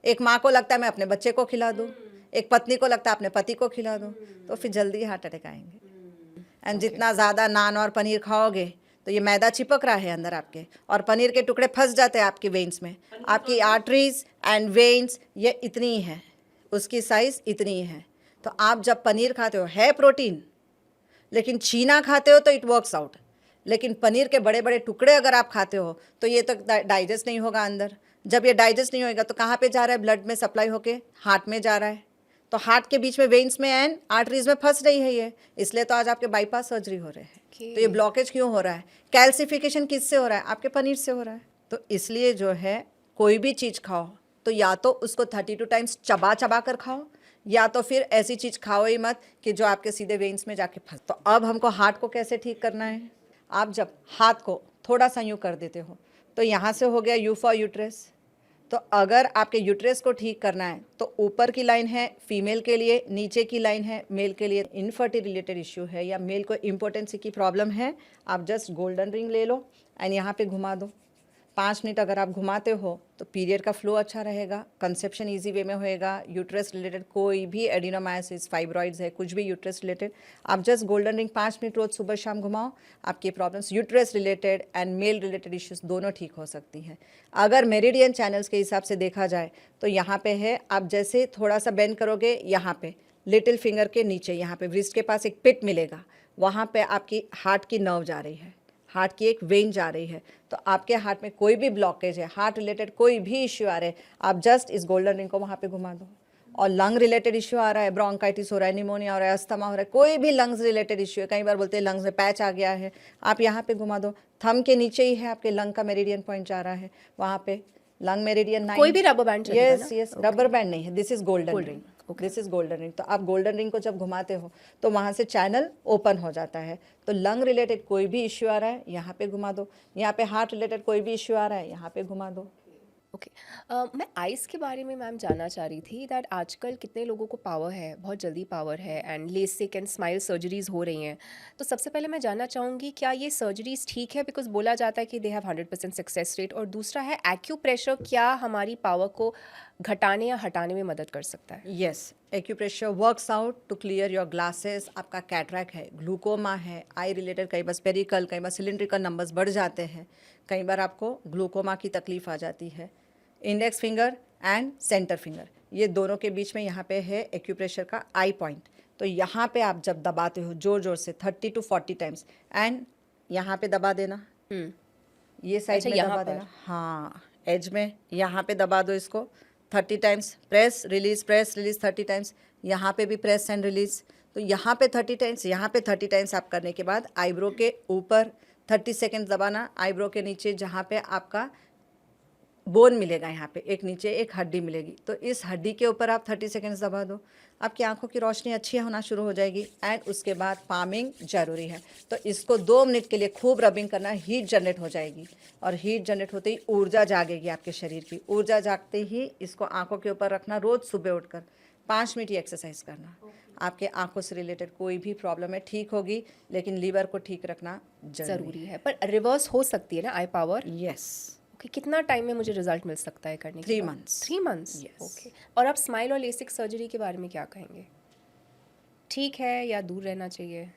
एक माँ को लगता है मैं अपने बच्चे को खिला दूँ, एक पत्नी को लगता है अपने पति को खिला दूँ, तो फिर जल्दी हार्ट अटैक आएंगे। एंड जितना ज़्यादा नान और पनीर खाओगे तो ये मैदा चिपक रहा है अंदर आपके, और पनीर के टुकड़े फंस जाते हैं आपकी वेन्स में। आपकी आर्टरीज एंड वेन्स ये इतनी ही है, उसकी साइज़ इतनी ही है। तो आप जब पनीर खाते हो है प्रोटीन, लेकिन छीना खाते हो तो इट वर्क्स आउट। लेकिन पनीर के बड़े बड़े टुकड़े अगर आप खाते हो तो ये तो डाइजेस्ट नहीं होगा अंदर। जब ये डाइजेस्ट नहीं होगा तो कहाँ पे जा रहा है? ब्लड में सप्लाई होके हार्ट में जा रहा है। तो हार्ट के बीच में वेन्स में एंड आर्टरीज में फंस रही है ये, इसलिए तो आज आपके बाईपास सर्जरी हो रहे हैं। तो ये ब्लॉकेज क्यों हो रहा है? कैल्सिफिकेशन किससे हो रहा है? आपके पनीर से हो रहा है। तो इसलिए जो है कोई भी चीज़ खाओ तो या तो उसको 32 टाइम्स चबा चबा कर खाओ, या तो फिर ऐसी चीज़ खाओ ही मत कि जो आपके सीधे वेन्स में जाके फंस। तो अब हमको हार्ट को कैसे ठीक करना है? आप जब हाथ को थोड़ा सा यूँ कर देते हो तो यहाँ से हो गया यू फॉर यूट्रस। तो अगर आपके यूट्रस को ठीक करना है तो ऊपर की लाइन है फीमेल के लिए, नीचे की लाइन है मेल के लिए। इनफर्टिलिटी रिलेटेड इश्यू है या मेल को इम्पोर्टेंसी की प्रॉब्लम है, आप जस्ट गोल्डन रिंग ले लो एंड यहाँ पे घुमा दो। 5 मिनट अगर आप घुमाते हो तो पीरियड का फ्लो अच्छा रहेगा, कंसेप्शन इजी वे में होएगा। यूट्रस रिलेटेड कोई भी एडिनोमायोसिस, फाइब्रॉइड्स है, कुछ भी यूट्रस रिलेटेड, आप जस्ट गोल्डन रिंग 5 मिनट रोज सुबह शाम घुमाओ, आपकी problems uterus related and male related issues दोनों ठीक हो सकती हैं। अगर मेरिडियन चैनल्स के हिसाब से देखा जाए तो यहाँ पे है, आप जैसे थोड़ा सा बेंड करोगे यहाँ पे लिटिल फिंगर के नीचे, यहाँ पे व्रिस्ट के पास एक पिट मिलेगा, वहाँ पे आपकी हार्ट की नर्व जा रही है, हार्ट की एक वेन जा रही है। तो आपके हार्ट में कोई भी ब्लॉकेज है, हार्ट रिलेटेड कोई भी इश्यू आ रहे हैं, आप जस्ट इस गोल्डन रिंग को वहाँ पे घुमा दो। और लंग रिलेटेड इश्यू आ रहा है, ब्रोंकाइटिस हो रहा है, निमोनिया हो रहा है, अस्थमा हो रहा है, कोई भी लंग्स रिलेटेड इश्यू है, कई बार बोलते हैं लंग्स में पैच आ गया है, आप यहाँ पे घुमा दो। थंब के नीचे ही है आपके लंग का मेरिडियन पॉइंट जा रहा है, वहाँ पे लंग मेरिडियन 9। कोई भी रबर बैंड चलेगा ना? यस यस, रबर बैंड नहीं है, this is golden ring, this is golden ring. तो आप गोल्डन रिंग को जब घुमाते हो तो वहाँ से चैनल ओपन हो जाता है। तो लंग रिलेटेड कोई भी इश्यू आ रहा है यहाँ पे घुमा दो, यहाँ पे हार्ट रिलेटेड कोई भी इश्यू आ रहा है यहाँ पे घुमा दो। ओके मैं आइज़ के बारे में मैम जानना चाह रही थी दैट आजकल कितने लोगों को पावर है, बहुत जल्दी पावर है and LASIK and smile surgeries हो रही हैं। तो सबसे पहले मैं जानना चाहूँगी क्या ये सर्जरीज ठीक है, बिकॉज बोला जाता है कि दे हैव 100% सक्सेस रेट, और दूसरा है एक्यूप्रेशर क्या हमारी पावर को घटाने या हटाने में मदद कर सकता है? Yes, acupressure works out to clear your glasses. आपका कैटरैक्ट है, ग्लूकोमा है, आई रिलेटेड कई बार स्पेरिकल, कई बार सिलिंड्रिकल नंबर्स बढ़ जाते हैं, कई बार आपको ग्लूकोमा की तकलीफ आ जाती है। Index finger and centre finger, ये दोनों के बीच में यहाँ पे है एक्यूप्रेशर का आई पॉइंट। तो यहाँ पे आप जब दबाते हो जोर जोर से 30 to 40 टाइम्स, एंड यहाँ पे दबा देना, ये साइड अच्छा, में यहाँ दबा पर? देना, हाँ एज में, यहाँ पे दबा दो इसको 30 टाइम्स, प्रेस रिलीज 30 टाइम्स, यहाँ पे भी प्रेस एंड रिलीज। तो यहाँ पे 30 टाइम्स, यहाँ पे 30 टाइम्स आप करने के बाद आईब्रो के ऊपर 30 सेकेंड दबाना, आईब्रो के नीचे जहाँ पे आपका बोन मिलेगा, यहाँ पे एक नीचे एक हड्डी मिलेगी, तो इस हड्डी के ऊपर आप 30 सेकेंड्स दबा दो, आपकी आंखों की रोशनी अच्छी होना शुरू हो जाएगी। एंड उसके बाद पामिंग ज़रूरी है, तो इसको 2 मिनट के लिए खूब रबिंग करना, हीट जनरेट हो जाएगी, और हीट जनरेट होते ही ऊर्जा जागेगी आपके शरीर की। ऊर्जा जागते ही इसको आंखों के ऊपर रखना, रोज़ सुबह उठकर 5 मिनट ही एक्सरसाइज करना। आपके आंखों से रिलेटेड कोई भी प्रॉब्लम है ठीक होगी, लेकिन लीवर को ठीक रखना ज़रूरी है, पर रिवर्स हो सकती है ना आई पावर? यस, ओके, कितना टाइम में मुझे रिजल्ट मिल सकता है करने के 3 बाद? months. 3 months, Yes. ओके। और आप स्माइल और लेसिक सर्जरी के बारे में क्या कहेंगे? ठीक है या दूर रहना चाहिए?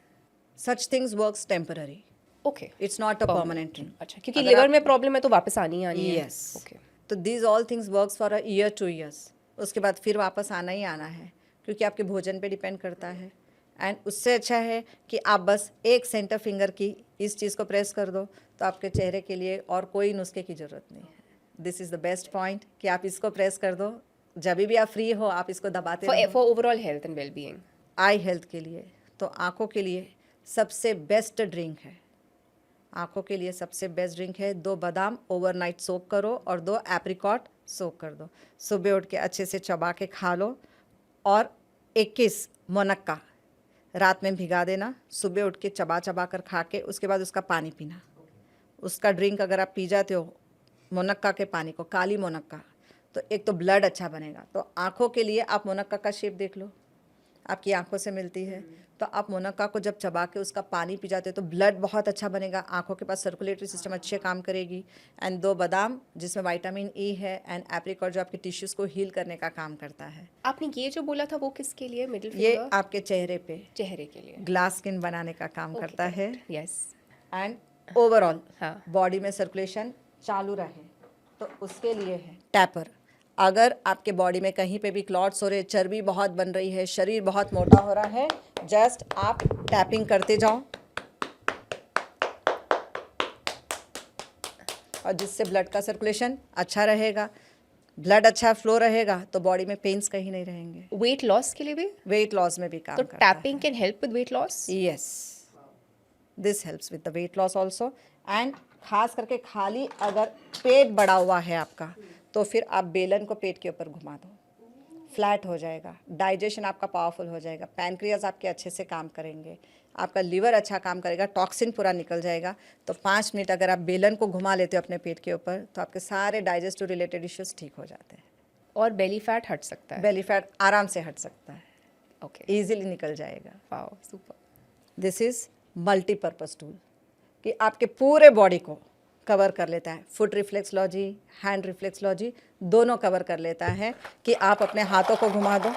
Such things works temporary, okay, it's not a permanent thing. अच्छा, क्योंकि अगर लिवर आप- में प्रॉब्लम है तो वापस आनी ही आनी है। यस, ओके, तो these all things works for a year 2 years, उसके बाद फिर वापस आना ही आना है, क्योंकि आपके भोजन पे डिपेंड करता है। एंड उससे अच्छा है कि आप बस एक सेंटर फिंगर की इस चीज़ को प्रेस कर दो, तो आपके चेहरे के लिए और कोई नुस्खे की ज़रूरत नहीं है। This is the best point कि आप इसको प्रेस कर दो, जब भी आप फ्री हो आप इसको दबाते रहो। For overall health and well being. I health के लिए, तो आँखों के लिए सबसे बेस्ट ड्रिंक है, आँखों के लिए सबसे बेस्ट ड्रिंक है 2 बादाम ओवरनाइट सोक करो और 2 एप्रिकॉट सोक कर दो, सुबह उठ के अच्छे से चबा के खा लो, और 21 मुनक्का रात में भिगा देना, सुबह उठ के चबा चबा कर खा के उसके बाद उसका पानी पीना। उसका ड्रिंक अगर आप पी जाते हो मुनक्का के पानी को, काली मुनक्का, तो एक तो ब्लड अच्छा बनेगा। तो आँखों के लिए आप मुनक्का का शेप देख लो, आपकी आंखों से मिलती है, तो आप मुनक्का को जब चबा के उसका पानी पी जाते हो तो ब्लड बहुत अच्छा बनेगा, आंखों के पास सर्कुलेटरी सिस्टम अच्छे काम करेगी। एंड 2 बादाम जिसमें विटामिन ई है, एंड एप्रिकॉट जो आपके टिश्यूज़ को हील करने का काम करता है। आपने ये जो बोला था वो किसके लिए? मिडिल ये फिंगर? आपके चेहरे पे चेहरे के लिए। ग्लास स्किन बनाने का काम करता है, यस। एंड ओवरऑल हाँ। बॉडी में सर्कुलेशन चालू रहे, तो उसके लिए है टैपर। अगर आपके बॉडी में कहीं पे भी क्लॉट्स हो रहे, चर्बी बहुत बन रही है, शरीर बहुत मोटा हो रहा है, जस्ट आप टैपिंग करते जाओ, और जिससे ब्लड का सर्कुलेशन अच्छा रहेगा, ब्लड अच्छा फ्लो रहेगा, तो बॉडी में पेन्स कहीं नहीं रहेंगे। वेट लॉस के लिए भी? वेट लॉस में भी काम तो करता है। Tapping can help with weight loss? Yes, this helps with the weight loss also. And खास करके खाली अगर पेट बड़ा हुआ है आपका, तो फिर आप बेलन को पेट के ऊपर घुमा दो, फ्लैट हो जाएगा, डाइजेशन आपका पावरफुल हो जाएगा, पैनक्रियाज आपके अच्छे से काम करेंगे, आपका लिवर अच्छा काम करेगा, टॉक्सिन पूरा निकल जाएगा। तो 5 मिनट अगर आप बेलन को घुमा लेते हो अपने पेट के ऊपर, तो आपके सारे डाइजेस्टिव रिलेटेड इश्यूज ठीक हो जाते हैं। और बेली फैट हट सकता है? बेली फैट आराम से हट सकता है, ओके, ईजिली निकल जाएगा। Wow, super. This is multipurpose tool कि आपके पूरे बॉडी को कवर कर लेता है। फुट रिफ्लेक्सोलॉजी, हैंड रिफ्लेक्सोलॉजी दोनों कवर कर लेता है कि आप अपने हाथों को घुमा दो,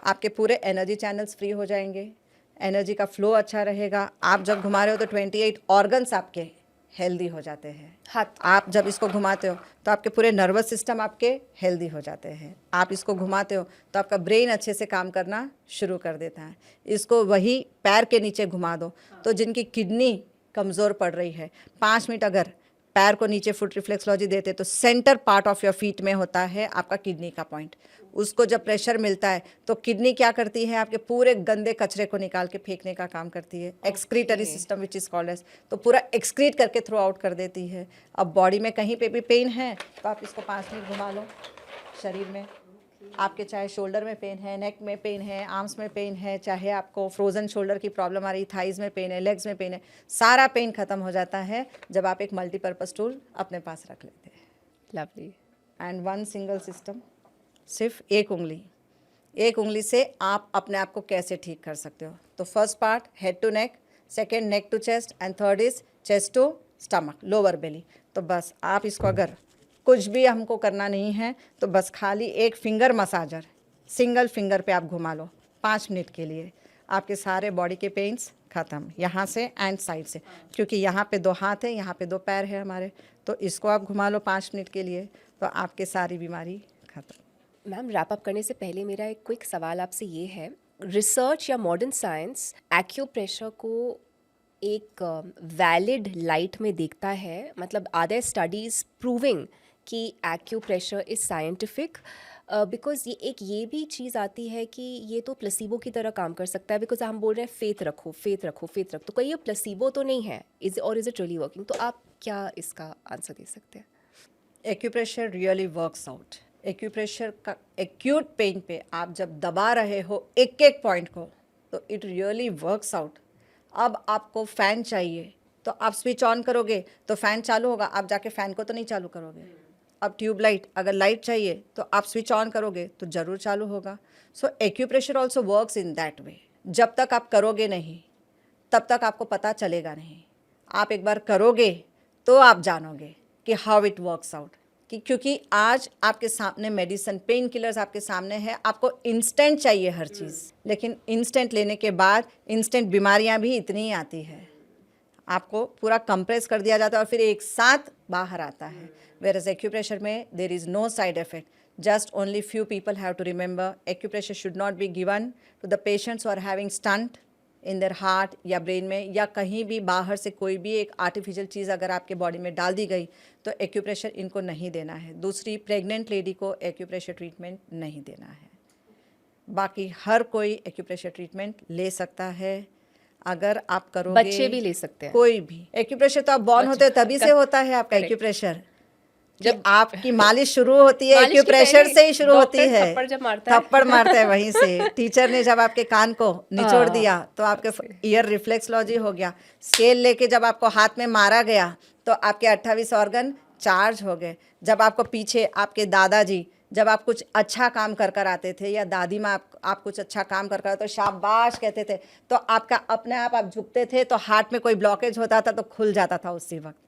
आपके पूरे एनर्जी चैनल्स फ्री हो जाएंगे, एनर्जी का फ्लो अच्छा रहेगा। आप जब घुमा रहे हो तो 28 ऑर्गन्स आपके हेल्दी हो जाते हैं। हाथ, आप जब इसको घुमाते हो तो आपके पूरे नर्वस सिस्टम आपके हेल्दी हो जाते हैं। आप इसको घुमाते हो तो आपका ब्रेन अच्छे से काम करना शुरू कर देता है। इसको वही पैर के नीचे घुमा दो, तो जिनकी किडनी कमज़ोर पड़ रही है, 5 मिनट अगर पैर को नीचे फुट रिफ्लेक्सोलॉजी देते तो centre part of your feet में होता है आपका किडनी का पॉइंट। उसको जब प्रेशर मिलता है तो किडनी क्या करती है, आपके पूरे गंदे कचरे को निकाल के फेंकने का काम करती है। Excretory system which is called as, तो पूरा एक्सक्रीट करके थ्रो आउट कर देती है। अब बॉडी में कहीं पे भी पेन है तो आप इसको 5 मिनट घुमा लो शरीर में। आपके चाहे शोल्डर में पेन है, नेक में पेन है, आर्म्स में पेन है, चाहे आपको फ्रोज़न शोल्डर की प्रॉब्लम आ रही, थाइज़ में पेन है, लेग्स में पेन है, सारा पेन ख़त्म हो जाता है जब आप एक मल्टीपर्पज़ टूल अपने पास रख लेते हैं। Lovely. And one single system, सिर्फ एक उंगली से आप अपने आप को कैसे ठीक कर सकते हो। तो first part head to neck, second neck to chest and third is chest to stomach, lower belly. तो बस आप इसको अगर कुछ भी हमको करना नहीं है तो बस खाली एक फिंगर मसाजर, सिंगल फिंगर पे आप घुमा लो 5 मिनट के लिए, आपके सारे बॉडी के पेन्स ख़त्म, यहाँ से एंड साइड से, क्योंकि यहाँ पे 2 हाथ है, यहाँ पे 2 पैर है हमारे, तो इसको आप घुमा लो 5 मिनट के लिए तो आपके सारी बीमारी ख़त्म। मैम रैप अप करने से पहले मेरा एक क्विक सवाल आपसे ये है, रिसर्च या मॉडर्न साइंस एक्यूप्रेशर को एक वैलिड लाइट में देखता है, मतलब आर देयर स्टडीज प्रूविंग कि एक्यूप्रेशर इज साइंटिफिक? बिकॉज ये भी चीज़ आती है कि ये तो प्लेसिबो की तरह काम कर सकता है, बिकॉज हम बोल रहे हैं फेथ रखो, तो कोई ये प्लेसिबो तो नहीं है, इज इट रियली वर्किंग? तो आप क्या इसका आंसर दे सकते हैं? Acupressure really works out. Acupressure का एक्यूट पेन पे आप जब दबा रहे हो एक एक पॉइंट को तो इट रियली वर्क्स आउट। अब आपको फ़ैन चाहिए तो आप स्विच ऑन करोगे तो फ़ैन चालू होगा, आप जाके फ़ैन को तो नहीं चालू करोगे। अब ट्यूबलाइट, अगर लाइट चाहिए तो आप स्विच ऑन करोगे तो ज़रूर चालू होगा। So acupressure also works in that way. जब तक आप करोगे नहीं तब तक आपको पता चलेगा नहीं, आप एक बार करोगे तो आप जानोगे कि हाउ इट वर्क्स आउट। क्योंकि आज आपके सामने मेडिसिन, पेन किलर्स आपके सामने है, आपको इंस्टेंट चाहिए हर चीज़, लेकिन इंस्टेंट लेने के बाद इंस्टेंट बीमारियां भी इतनी आती है, आपको पूरा कंप्रेस कर दिया जाता है और फिर एक साथ बाहर आता है। वेयरएज एक्यूप्रेशर में there is no side effect, just only few people have to remember acupressure should not be given to the patients who are having stent in their heart या ब्रेन में, या कहीं भी बाहर से कोई भी एक आर्टिफिशियल चीज़ अगर आपके बॉडी में डाल दी गई तो एक्यूप्रेशर इनको नहीं देना है। दूसरी, प्रेग्नेंट लेडी को एक्यूप्रेशर ट्रीटमेंट नहीं देना है। बाकी हर कोई एक्यूप्रेशर ट्रीटमेंट ले सकता है अगर आप करोगे। बच्चे भी ले सकते हैं? कोई भी। एक्यूप्रेशर तो आप बॉर्न होते हो तभी से होता है आपका एक्यूप्रेशर। जब आपकी मालिश शुरू होती है एक्यूप्रेशर से ही शुरू होती है। थप्पड़ मारता है वहीं से। टीचर ने जब आपके कान को निचोड़ दिया तो आपके ईयर रिफ्लेक्सोलॉजी हो गया। स्केल लेके जब आपको हाथ में मारा गया तो आपके 28 ऑर्गन चार्ज हो गए। जब आपको पीछे आपके दादाजी जब आप कुछ अच्छा काम कर कर आते थे या दादी माँ आप कुछ अच्छा काम कर कर तो शाबाश कहते थे, तो आपका अपने आप झुकते थे तो हार्ट में कोई ब्लॉकेज होता था तो खुल जाता था उसी वक्त।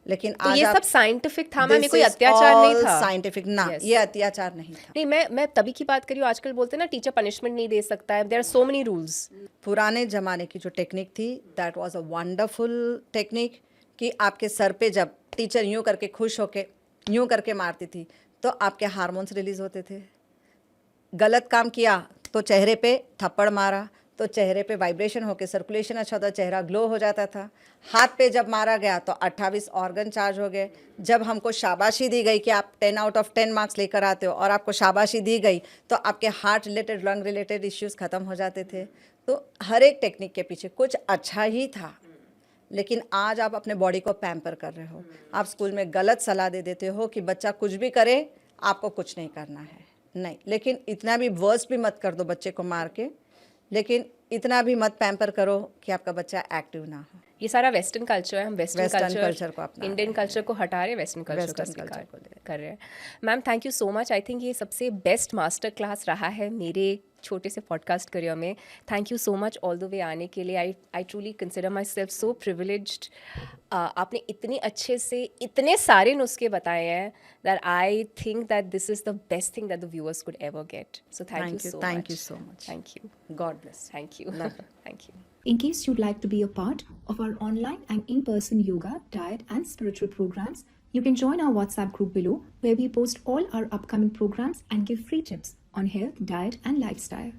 लेकिन तो आज ये सब साइंटिफिक था, मैंने कोई अत्याचार नहीं था। साइंटिफिक ना, ये अत्याचार नहीं था। नहीं, मैं तभी की बात करी हूँ, आजकल बोलते हैं ना टीचर पनिशमेंट नहीं दे सकता है, there are so many rules. पुराने ज़माने की जो टेक्निक थी that was a wonderful technique, कि आपके सर पे जब टीचर यूँ करके खुश होके यूँ करके मारती थी तो आपके हार्मोन्स रिलीज होते थे। गलत काम किया तो चेहरे पे थप्पड़ मारा तो चेहरे पे वाइब्रेशन होके सर्कुलेशन अच्छा होता, चेहरा ग्लो हो जाता था। हाथ पे जब मारा गया तो 28 ऑर्गन चार्ज हो गए। जब हमको शाबाशी दी गई कि आप 10 आउट ऑफ 10 मार्क्स लेकर आते हो और आपको शाबाशी दी गई तो आपके heart related, lung related issues ख़त्म हो जाते थे। तो हर एक टेक्निक के पीछे कुछ अच्छा ही था। लेकिन आज आप अपने बॉडी को पैम्पर कर रहे हो। आप स्कूल में गलत सलाह दे देते हो कि बच्चा कुछ भी करे आपको कुछ नहीं करना है। नहीं, लेकिन इतना भी वर्स्ट भी मत कर दो बच्चे को मार के, लेकिन इतना भी मत पैम्पर करो कि आपका बच्चा एक्टिव ना हो। ये सारा वेस्टर्न कल्चर है, हम वेस्टर्न कल्चर को अपना इंडियन कल्चर को हटा रहे हैं, वेस्टर्न कल्चर को कर रहे हैं। Ma'am thank you so much. I think ये सबसे बेस्ट मास्टर क्लास रहा है मेरे छोटे से पॉडकास्ट करियर में। Thank you so much all the way आने के लिए। I truly consider my self so privileged. आपने इतने अच्छे से इतने सारे नुस्खे बताए हैं that I think that this is the best thing that the viewers could ever get. So thank you so much. Thank you. God bless. Thank you. Thank you. In case you'd like to be a part of our online and in-person yoga, diet and spiritual programs, you can join our WhatsApp group below, where we post all our upcoming programs and give free tips on health, diet and lifestyle.